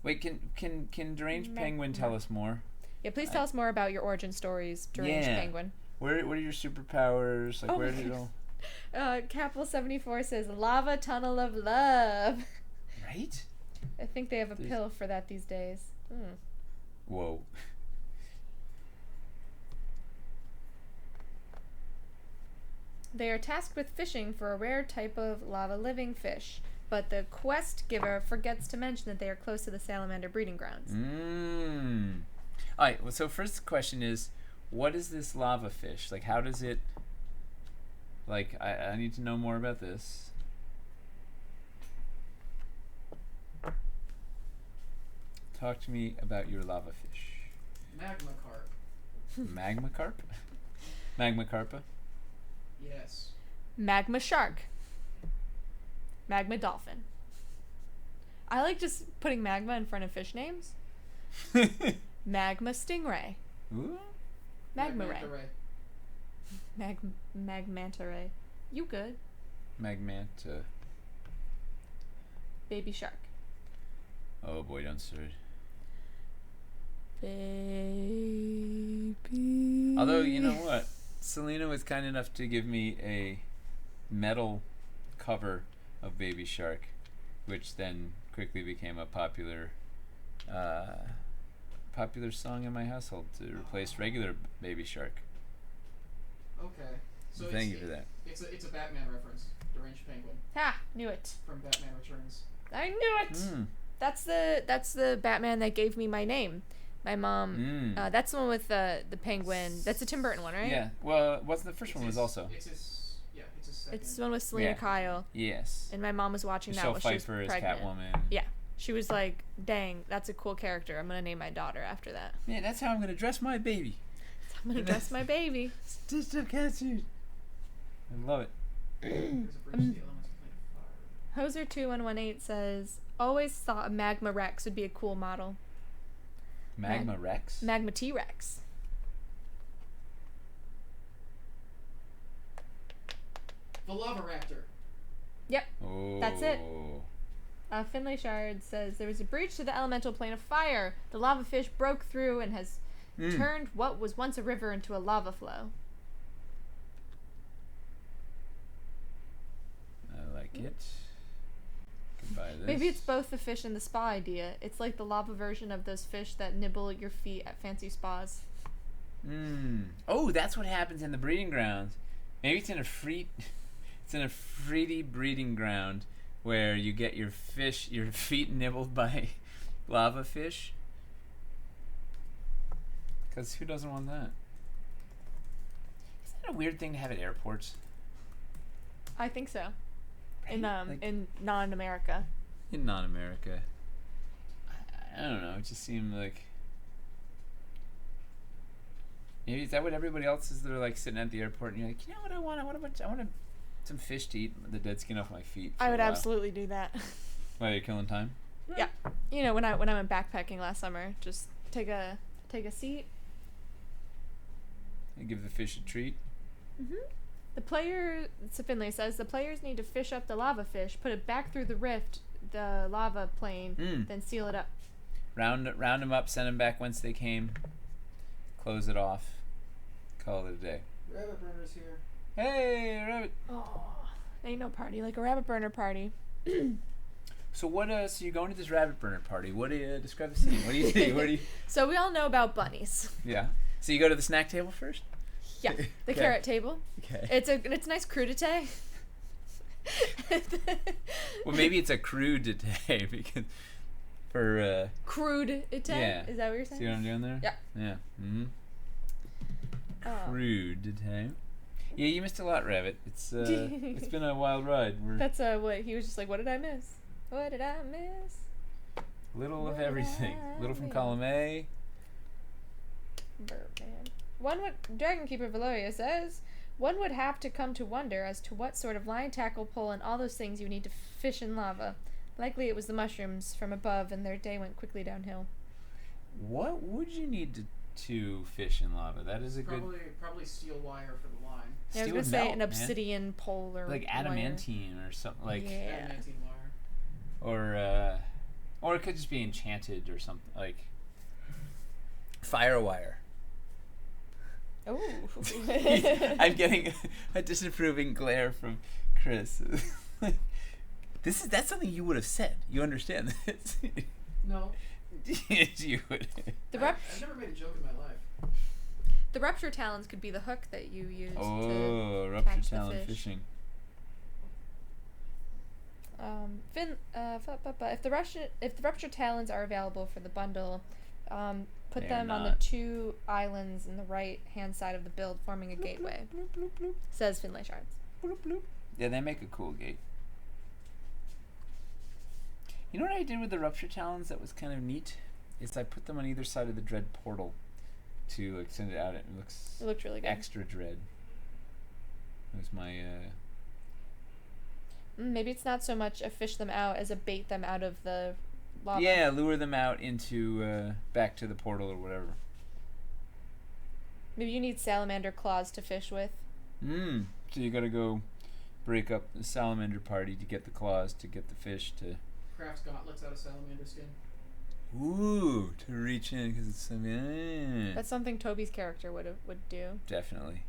Wait, can Deranged Penguin tell us more? Yeah, please tell us more about your origin stories, Deranged Yeah. Penguin. What are your superpowers? Like, Oh where my did it all? Capel74 says, Lava Tunnel of Love. Right? I think they have a There's- pill for that these days. Whoa. They are tasked with fishing for a rare type of lava-living fish, but the quest giver forgets to mention that they are close to the salamander breeding grounds. All right. Well, so first question is, what is this lava fish? Like, how does it? Like, I need to know more about this. Talk to me about your lava fish. Magma carp. Magma carp? Magma carpa? Yes. Magma shark. Magma dolphin. I like just putting magma in front of fish names. Magma stingray. Ooh. Magma ray. ray. Magmanta ray. You good. Magmanta. Baby shark. Oh boy, don't start. Baby. Although, you know what? Selena was kind enough to give me a metal cover of Baby Shark, which then quickly became a popular song in my household to replace regular Baby Shark. Okay. So Thank you for that. It's a Batman reference. Deranged Penguin Ha! Knew it. from Batman Returns. I knew it. That's the Batman that gave me my name. My mom. That's the one with the penguin. That's the Tim Burton one, right? Yeah. Well, it wasn't the first one was also. It's his second. It's the one with Selena Yeah. Kyle. Yes. And my mom was watching that Michelle when she was Pfeiffer as pregnant. Catwoman. Yeah. She was like, dang, that's a cool character. I'm going to name my daughter after that. Yeah, that's how I'm gonna dress my baby. I'm going to dress my baby. Just a catsuit. I love it. There's a bridge to the elements of fire. Hoser2118 says, always thought a Magma Rex would be a cool model. Magma Rex? Magma T-Rex. The Lava Raptor. Yep. Oh. That's it. Finlay Shard says, there was a breach to the elemental plane of fire. The lava fish broke through and has turned what was once a river into a lava flow. I like it. Can buy this. Maybe it's both the fish and the spa idea. It's like the lava version of those fish that nibble at your feet at fancy spas. Oh, that's what happens in the breeding grounds. Maybe it's in a fruity breeding ground where you get your feet nibbled by lava fish. Because who doesn't want that? Isn't that a weird thing to have at airports? I think so. Right? Like, In non-America. in non-America. I don't know. It just seemed like maybe is that what everybody else is? They're like sitting at the airport, and you're like, you know what I want? I want some fish to eat the dead skin off my feet. I would absolutely do that. Why, you're killing time? Yeah. You know, when I went backpacking last summer, just take a seat. And give the fish a treat. The player, so Finlay says, the players need to fish up the lava fish, put it back through the rift, the lava plane, then seal it up. Round them up, send them back whence they came. Close it off. Call it a day. Rabbit burner's here. Hey, rabbit. Oh, ain't no party like a rabbit burner party. So what? So you're going to this rabbit burner party. What do you describe the scene? What do you see? What do you? So we all know about bunnies. Yeah. So you go to the snack table first. Yeah, the Okay. carrot table. Okay. It's a nice crudité. Well, maybe it's a crude today because for Crudité. Yeah. Is that what you're saying? see what I'm doing there? Yeah. Yeah. Mm-hmm. Oh. Crude today. Yeah, you missed a lot, Rabbit. It's been a wild ride. We're That's what he was just like. What did I miss? What did I miss? little of What everything. I Little from miss. column A. Birdman. Dragon Keeper Valoria says, one would have to come to wonder as to what sort of line, tackle, pull, and all those things you need to fish in lava. Likely it was the mushrooms from above, and their day went quickly downhill. What would you need to fish in lava? That is a good Probably steel wire for the line. Yeah, I was steel gonna say melt, an man. obsidian pole or like wire. adamantine or something like Yeah. Adamantine wire. or it could just be enchanted or something like Firewire. Oh. I'm getting a disapproving glare from Chris. That's something you would have said. You understand this? No. Yes, you would. I've never made a joke in my life. The rupture talons could be the hook that you use to rupture catch talon the fish. fishing. If the rupture talons are available for the bundle, put They are them on the not. 2 islands in the right hand side of the build, forming a gateway. Says Finlay Shards. Yeah, they make a cool gate. You know what I did with the rupture talons that was kind of neat? Is I put them on either side of the dread portal to extend it out. It looked really good. extra dread. It was my Maybe it's not so much a fish them out as a bait them out of the lava. yeah, lure them out into back to the portal or whatever. Maybe you need salamander claws to fish with. So you gotta go break up the salamander party to get the claws to get the fish to. Crafts gauntlets out of salamander skin. Ooh, to reach in because it's That's something Toby's character would do. definitely.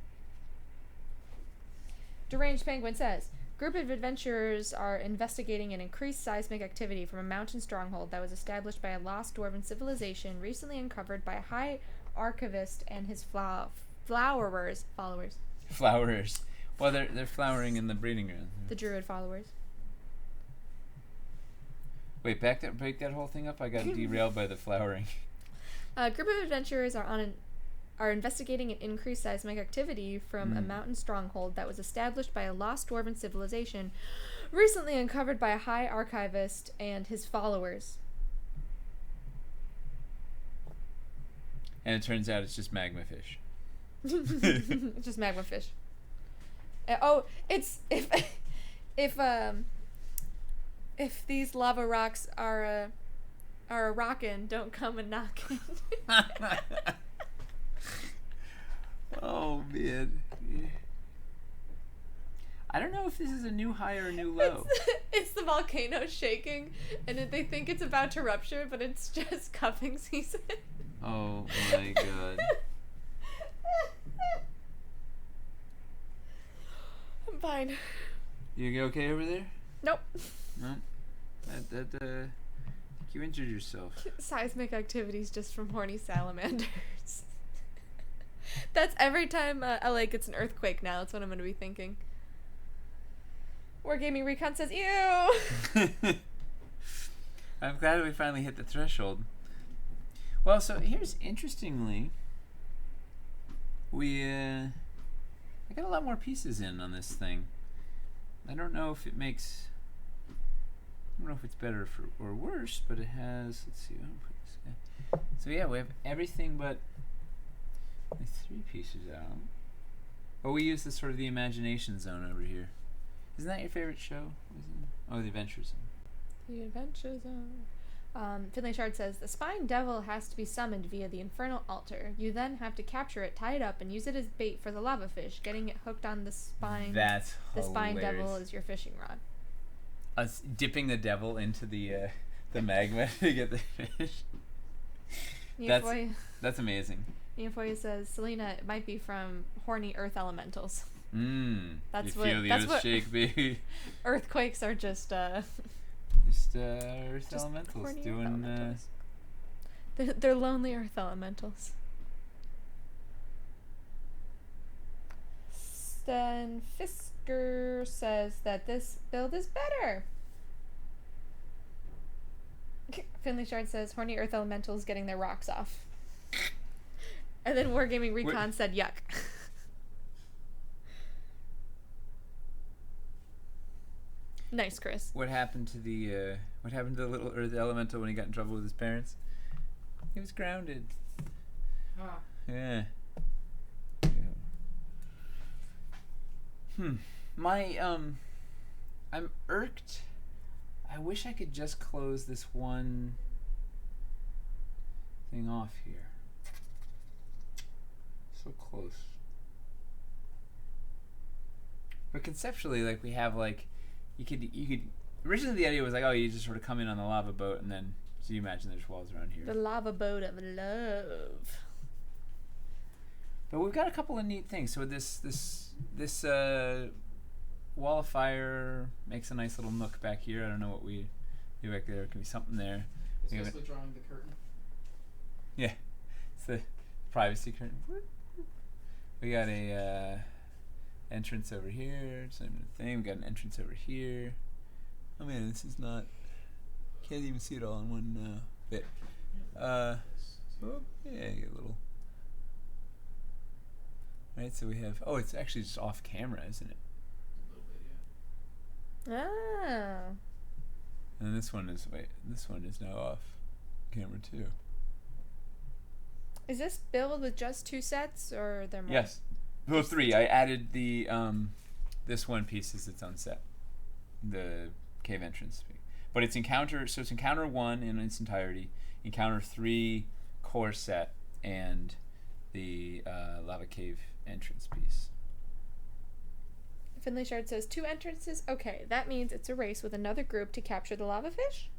Deranged Penguin says, group of adventurers are investigating an increased seismic activity from a mountain stronghold that was established by a lost dwarven civilization recently uncovered by a high archivist and his followers. Flowers. Well, they're flowering in the breeding ground. The druid followers. Wait, break that whole thing up. I got derailed by the flowering. A group of adventurers are investigating an increased seismic activity from a mountain stronghold that was established by a lost dwarven civilization recently uncovered by a high archivist and his followers. And it turns out it's just magma fish. It's just magma fish. It's if these lava rocks are a rockin', don't come and knockin'. Oh man. I don't know if this is a new high or a new low. It's the volcano shaking, and they think it's about to rupture, but it's just cuffing season. Oh my god. I'm fine. You okay over there? Nope. No. You injured yourself. Seismic activities just from horny salamanders. That's every time LA gets an earthquake now. That's what I'm going to be thinking. Wargaming Recon says, ew! I'm glad we finally hit the threshold. Well, so here's interestingly, I got a lot more pieces in on this thing. I don't know if it's better or worse, but it has. Let's see. I'll put this in. So yeah, we have everything but the 3 pieces out. Oh, we use the sort of the imagination zone over here. Isn't that your favorite show? Oh, the Adventure Zone. The Adventure Zone. Finlay Shard says, the spine devil has to be summoned via the infernal altar. You then have to capture it, tie it up, and use it as bait for the lava fish. Getting it hooked on the spine. That's the hilarious. spine devil is your fishing rod. Us dipping the devil into the magma to get the fish. That's amazing. Neofoya says, Selena, it might be from horny earth elementals. That's you feel the earth shake, baby. Earthquakes are just earth elementals doing elementals. They're lonely earth elementals. Stan Fisker says that this build is better. Finley Shard says horny earth elementals getting their rocks off. And then Wargaming Recon said yuck. Nice, Chris. What happened to the little earth elemental when he got in trouble with his parents? He was grounded. Ah. Yeah. I'm irked. I wish I could just close this one thing off here. So close. But conceptually, we have you could originally the idea was you just sort of come in on the lava boat and then So you imagine there's walls around here. The lava boat of love. But we've got a couple of neat things. So this wall of fire makes a nice little nook back here. I don't know what we do back there. There could be something there. It's basically drawing the curtain. Yeah, it's the privacy curtain. We got a entrance over here. It's not even a thing. We got an entrance over here. Oh man, this is not. Can't even see it all in one bit. Oh, yeah, you get a little. Right, so we have. Oh, it's actually just off camera, isn't it? A little bit, yeah. Ah. And then this one is this one is now off camera too. Is this build with just 2 sets, or are there more? Yes, well, 3. I added the this one piece is its own set, the cave entrance. But it's encounter, so it's encounter 1 in its entirety, encounter 3 core set, and the lava cave entrance piece. Finley Shard says 2 entrances. Okay, that means it's a race with another group to capture the lava fish.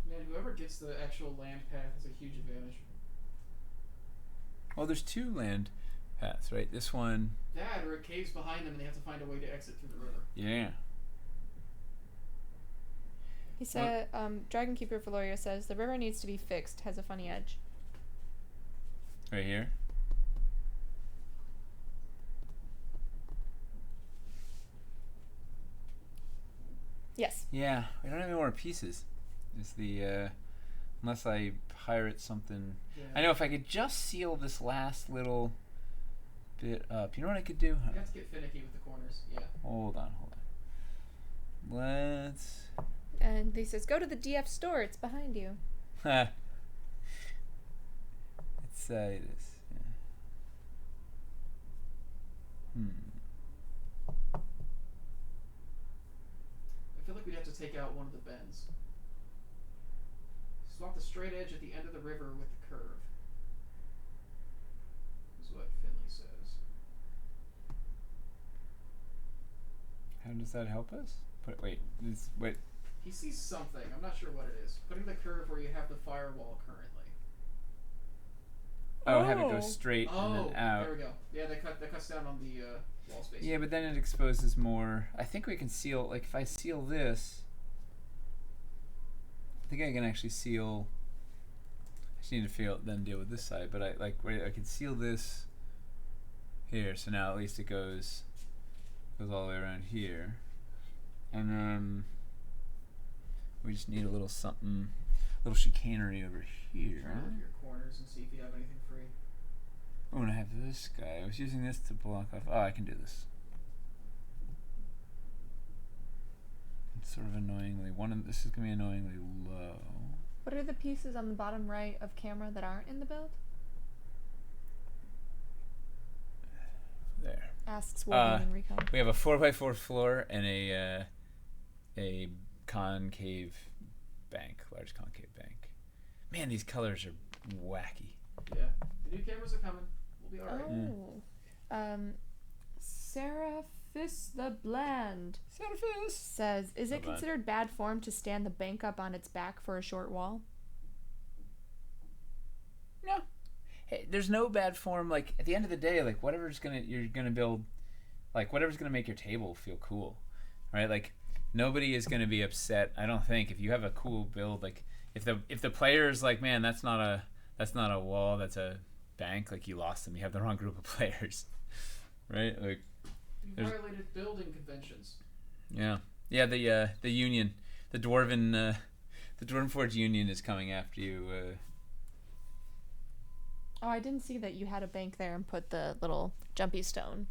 Man, whoever gets the actual land path has a huge advantage. Well, there's 2 land paths, right? This one. That, or it caves behind them and they have to find a way to exit through the river. Yeah. He said, Dragon Keeper Valoria says, the river needs to be fixed, has a funny edge. Right here. Yes. Yeah, we don't have any more pieces. It's the unless I pirate something. Yeah. I know if I could just seal this last little bit up. You know what I could do? You have to get finicky with the corners. Yeah. Hold on. Let's. And he says, go to the DF store, it's behind you. It is. Yeah. I feel like we'd have to take out one of the bends. Swap the straight edge at the end of the river with the curve. Is what Finley says. How does that help us? Wait. He sees something. I'm not sure what it is. Putting the curve where you have the firewall currently. Oh, have it go straight and Oh, then out. there we go. Yeah, that cuts down on the wall space. Yeah, but then it exposes more. I think we can seal. Like if I seal this, I think I can actually seal. I just need to then deal with this side. But I can seal this here. So now at least it goes all the way around here, and then we just need a little something, a little chicanery over here. Try to look at your corners and see if you have anything free. I'm gonna have this guy. I was using this to block off. Oh, I can do this. It's sort of annoyingly. This is gonna be annoyingly low. What are the pieces on the bottom right of camera that aren't in the build? There. Asks Warhammer Recon. We have a 4x4 floor and a concave bank, large concave bank. Man, these colors are wacky. Yeah. The new cameras are coming. We'll be alright. Oh. Seraphis the Bland says, is it considered bad form to stand the bank up on its back for a short wall? No. Hey, there's no bad form. Like at the end of the day, like you're gonna build, like whatever's gonna make your table feel cool, right? Like nobody is gonna be upset. I don't think if you have a cool build. Like if the player is like, man, that's not a wall, that's a bank. Like you lost them. You have the wrong group of players, right? Like You violated building conventions. yeah. The union, the Dwarven Forge Union is coming after you. Oh, I didn't see that you had a bank there and put the little jumpy stone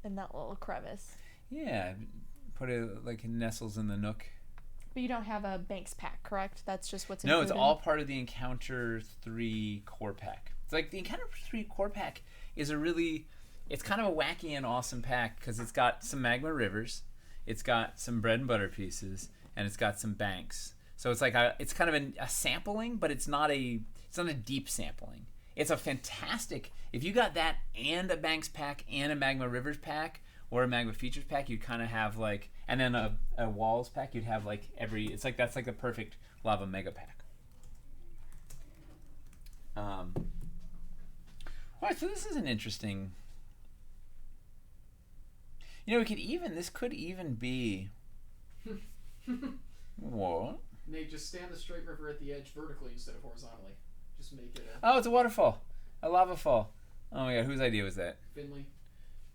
in that little crevice. Yeah, put it like it nestles in the nook. But you don't have a banks pack, correct? That's just what's included? No, it's all part of the Encounter 3 core pack. It's like the Encounter 3 core pack is it's kind of a wacky and awesome pack because it's got some magma rivers, it's got some bread and butter pieces, and it's got some banks. So it's like it's kind of a sampling, but it's not a deep sampling. It's a fantastic. If you got that and a banks pack and a magma rivers pack or a magma features pack, you kind of have like And then a walls pack, you'd have like that's like the perfect lava mega pack. All right, so this is an interesting. This could even be. What? Nate, just stand the straight river at the edge vertically instead of horizontally. Just make it Oh, it's a waterfall. A lava fall. Oh my god, whose idea was that? Finley.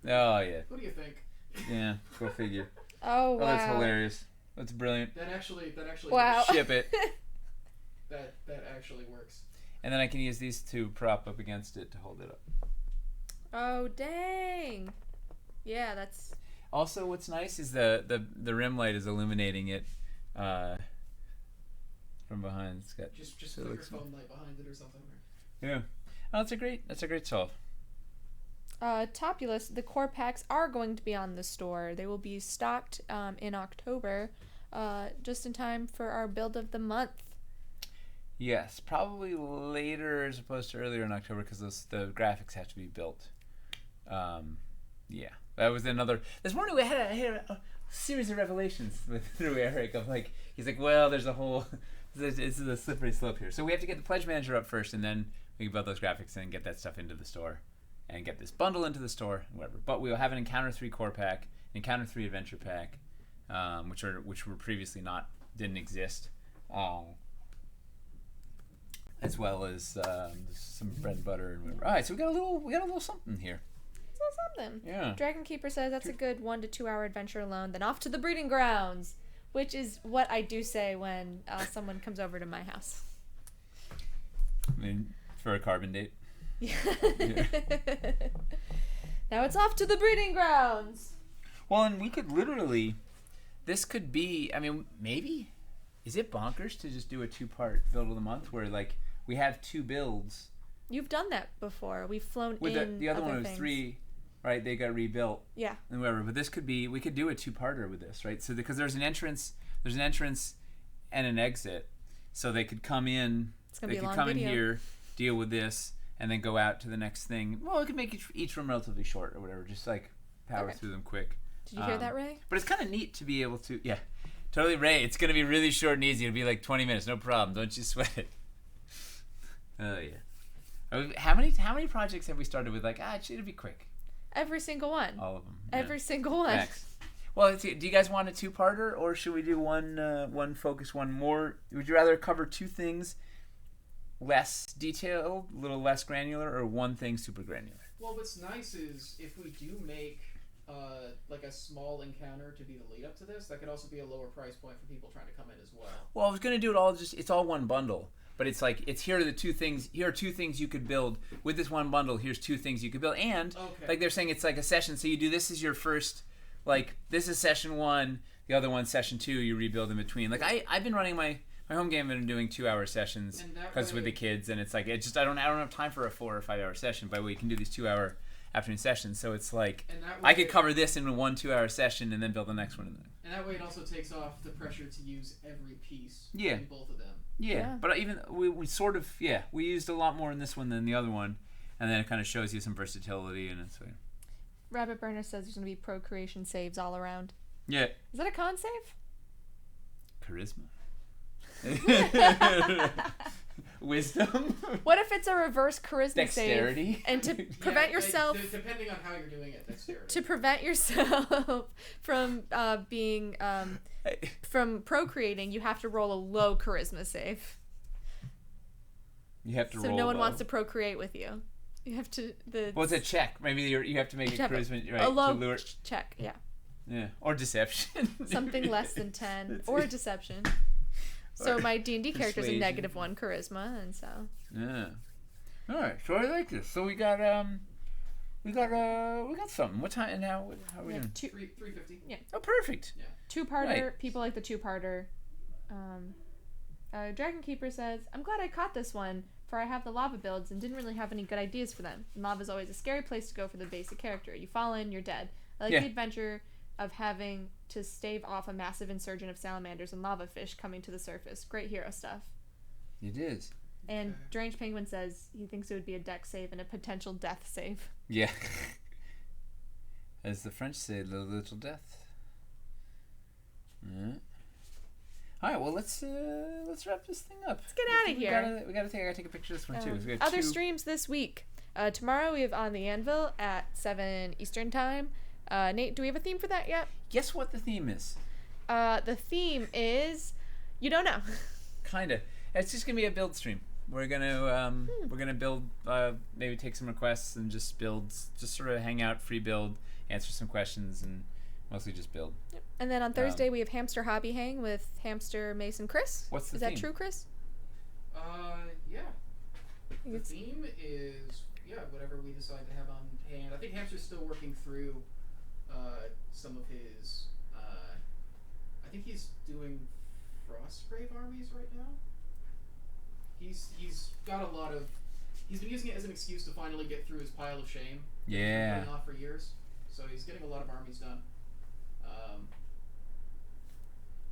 Oh yeah. What do you think? Yeah, go figure. Oh wow. Oh, that's hilarious. That's brilliant. That actually Wow. Ship it. that actually works. And then I can use these to prop up against it to hold it up. Oh dang. Yeah, that's. Also, what's nice is the rim light is illuminating it from behind. It's got Just so put it your looks phone light behind it or something. yeah. Oh, that's a great solve. Topulus, the core packs are going to be on the store. They will be stocked in October, just in time for our build of the month. Yes, probably later as opposed to earlier in October because the graphics have to be built. Yeah, that was another. This morning we had a series of revelations through Eric of like he's like, well, there's a whole. This is a slippery slope here. So we have to get the pledge manager up first, and then we can build those graphics and get that stuff into the store, and get this bundle into the store, and whatever. But we will have an Encounter 3 core pack, an Encounter 3 adventure pack, which were previously didn't exist, as well as some bread and butter and whatever. All right, so we got a little something here. Something. Yeah. Dragon Keeper says that's a good 1 to 2 hour adventure alone. Then off to the breeding grounds, which is what I do say when someone comes over to my house. I mean, for a carbon date. Yeah. Now it's off to the breeding grounds. Well, and we could literally, this could be. I mean, maybe is it bonkers to just do a 2-part build of the month where like we have 2 builds. You've done that before. We've flown with in the other one was things. 3, right? They got rebuilt. Yeah. And whatever. But this could be. We could do a 2-parter with this, right? So because there's an entrance and an exit, so they could come in. It's gonna they be a could long come video. in here, deal with this, and then go out to the next thing. Well, we could make each room relatively short or whatever. Just like power Okay. through them quick. Did you hear that, Ray? But it's kind of neat to be able to. Yeah, totally, Ray. It's gonna be really short and easy. It'll be like 20 minutes, no problem. Don't you sweat it. Oh yeah. How many projects have we started with? Like, it'll be quick. Every single one. All of them. Every single one. Max. Well, let's see. Do you guys want a 2-parter, or should we do one focus, one more? Would you rather cover 2 things, less detailed, a little less granular, or one thing super granular? Well, what's nice is if we do make like a small encounter to be the lead up to this, that could also be a lower price point for people trying to come in as well. Well, I was gonna do it all. It's all one bundle. But it's like here are the 2 things. Here are 2 things you could build with this one bundle. Here's 2 things you could build, and like they're saying, it's like a session. So you do this as your first, like this is session 1. The other one's session 2. You rebuild in between. Like I've been running my home game. I've been doing 2-hour sessions because with the kids, and it's like I don't have time for a 4 or 5 hour session. By the way, you can do these 2-hour afternoon sessions. So it's like I could cover this in a 1-2 hour session and then build the next one in there. And that way, it also takes off the pressure to use every piece Yeah. in both of them. Yeah, but even we sort of we used a lot more in this one than the other one, and then it kind of shows you some versatility in it. So. Rabbit Burner says there's gonna be procreation saves all around. Yeah. Is that a con save? Charisma. Wisdom. What if it's a reverse charisma Dexterity. save? And to prevent yourself, depending on how you're doing it, dexterity. to prevent yourself from being from procreating, you have to roll a low charisma save. You have to roll. So no one low. wants to procreate with you. You have to Well, it's a check. Maybe you have to make a charisma right a low to lure. check. Yeah. Yeah, or deception. Something less than 10, or deception. So my D&D character's a -1 charisma, and so. Yeah. All right. So I like this. So we got something. What time now? How are we doing? 350. Yeah. Oh, perfect. Yeah. 2-parter. Right. People like the 2-parter. Dragon Keeper says, I'm glad I caught this one, for I have the lava builds and didn't really have any good ideas for them. And lava's always a scary place to go for the basic character. You fall in, you're dead. I like the adventure of having to stave off a massive insurgent of salamanders and lava fish coming to the surface. Great hero stuff. It is. And Strange Penguin says he thinks it would be a dex save and a potential death save. Yeah. As the French say, le little death. All right, well let's wrap this thing up. Let's get out of here. I gotta take a picture of this one too. We got Other streams this week. Tomorrow we have On the Anvil at 7 Eastern Time. Nate, do we have a theme for that yet? Guess what the theme is? The theme is, you don't know. Kinda. It's just gonna be a build stream. We're gonna build. Maybe take some requests and just build. Just sort of hang out, free build, answer some questions, and mostly just build. Yep. And then on Thursday we have Hamster Hobby Hang with Hamster Mason Chris. What's the Is theme? that true, Chris? Yeah. The It's- theme is whatever we decide to have on hand. I think Hamster's still working through some of his. I think he's doing Frostgrave armies right now. He's got a lot of. He's been using it as an excuse to finally get through his pile of shame. That he's been putting off for years, so he's getting a lot of armies done.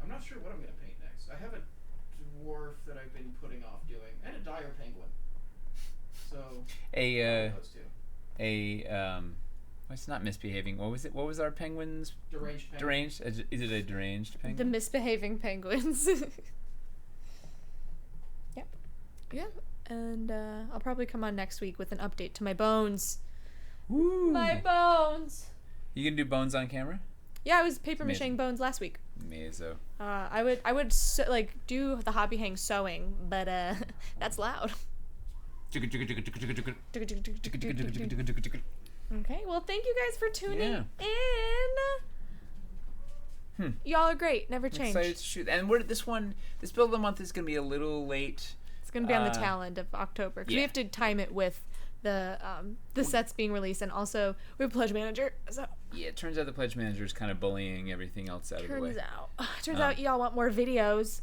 I'm not sure what I'm gonna paint next. I have a dwarf that I've been putting off doing, and a dire penguin. So those two. It's not misbehaving. What was it? What was our penguins? Deranged penguin. Deranged? Is it a deranged The penguin? misbehaving penguins. Yep. Yeah. And I'll probably come on next week with an update to my bones. Woo! My bones. You gonna do bones on camera? Yeah, I was paper Amazing. macheing bones last week. Mazo. I would like do the hobby hang sewing, but that's loud. Okay, well, thank you guys for tuning in. Y'all are great. Never change. Excited to shoot. And this build of the month is gonna be a little late. It's gonna be on the tail end of October because we have to time it with the sets being released, and also we have Pledge Manager. So Yeah, it turns out the pledge manager is kind of bullying everything else out of the way. Turns out y'all want more videos.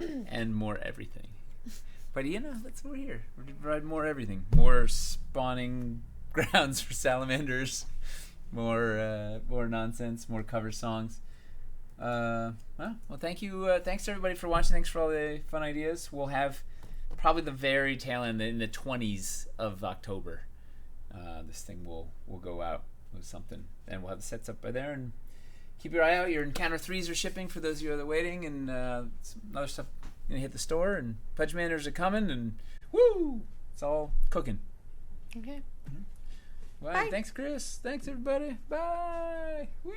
And more everything. But we're here. We're to provide more everything. More spawning grounds for salamanders. More nonsense. More cover songs. Well, thank you. Thanks to everybody for watching. Thanks for all the fun ideas. We'll have probably the very tail end in the 20s of October. This thing will go out with something, and we'll have the sets up by there. And keep your eye out. Your Encounter 3s are shipping for those of you that are waiting, and some other stuff gonna hit the store. And pledge managers are coming, and woo! It's all cooking. Okay. Well, Bye. thanks, Chris. Thanks, everybody. Bye. Woo!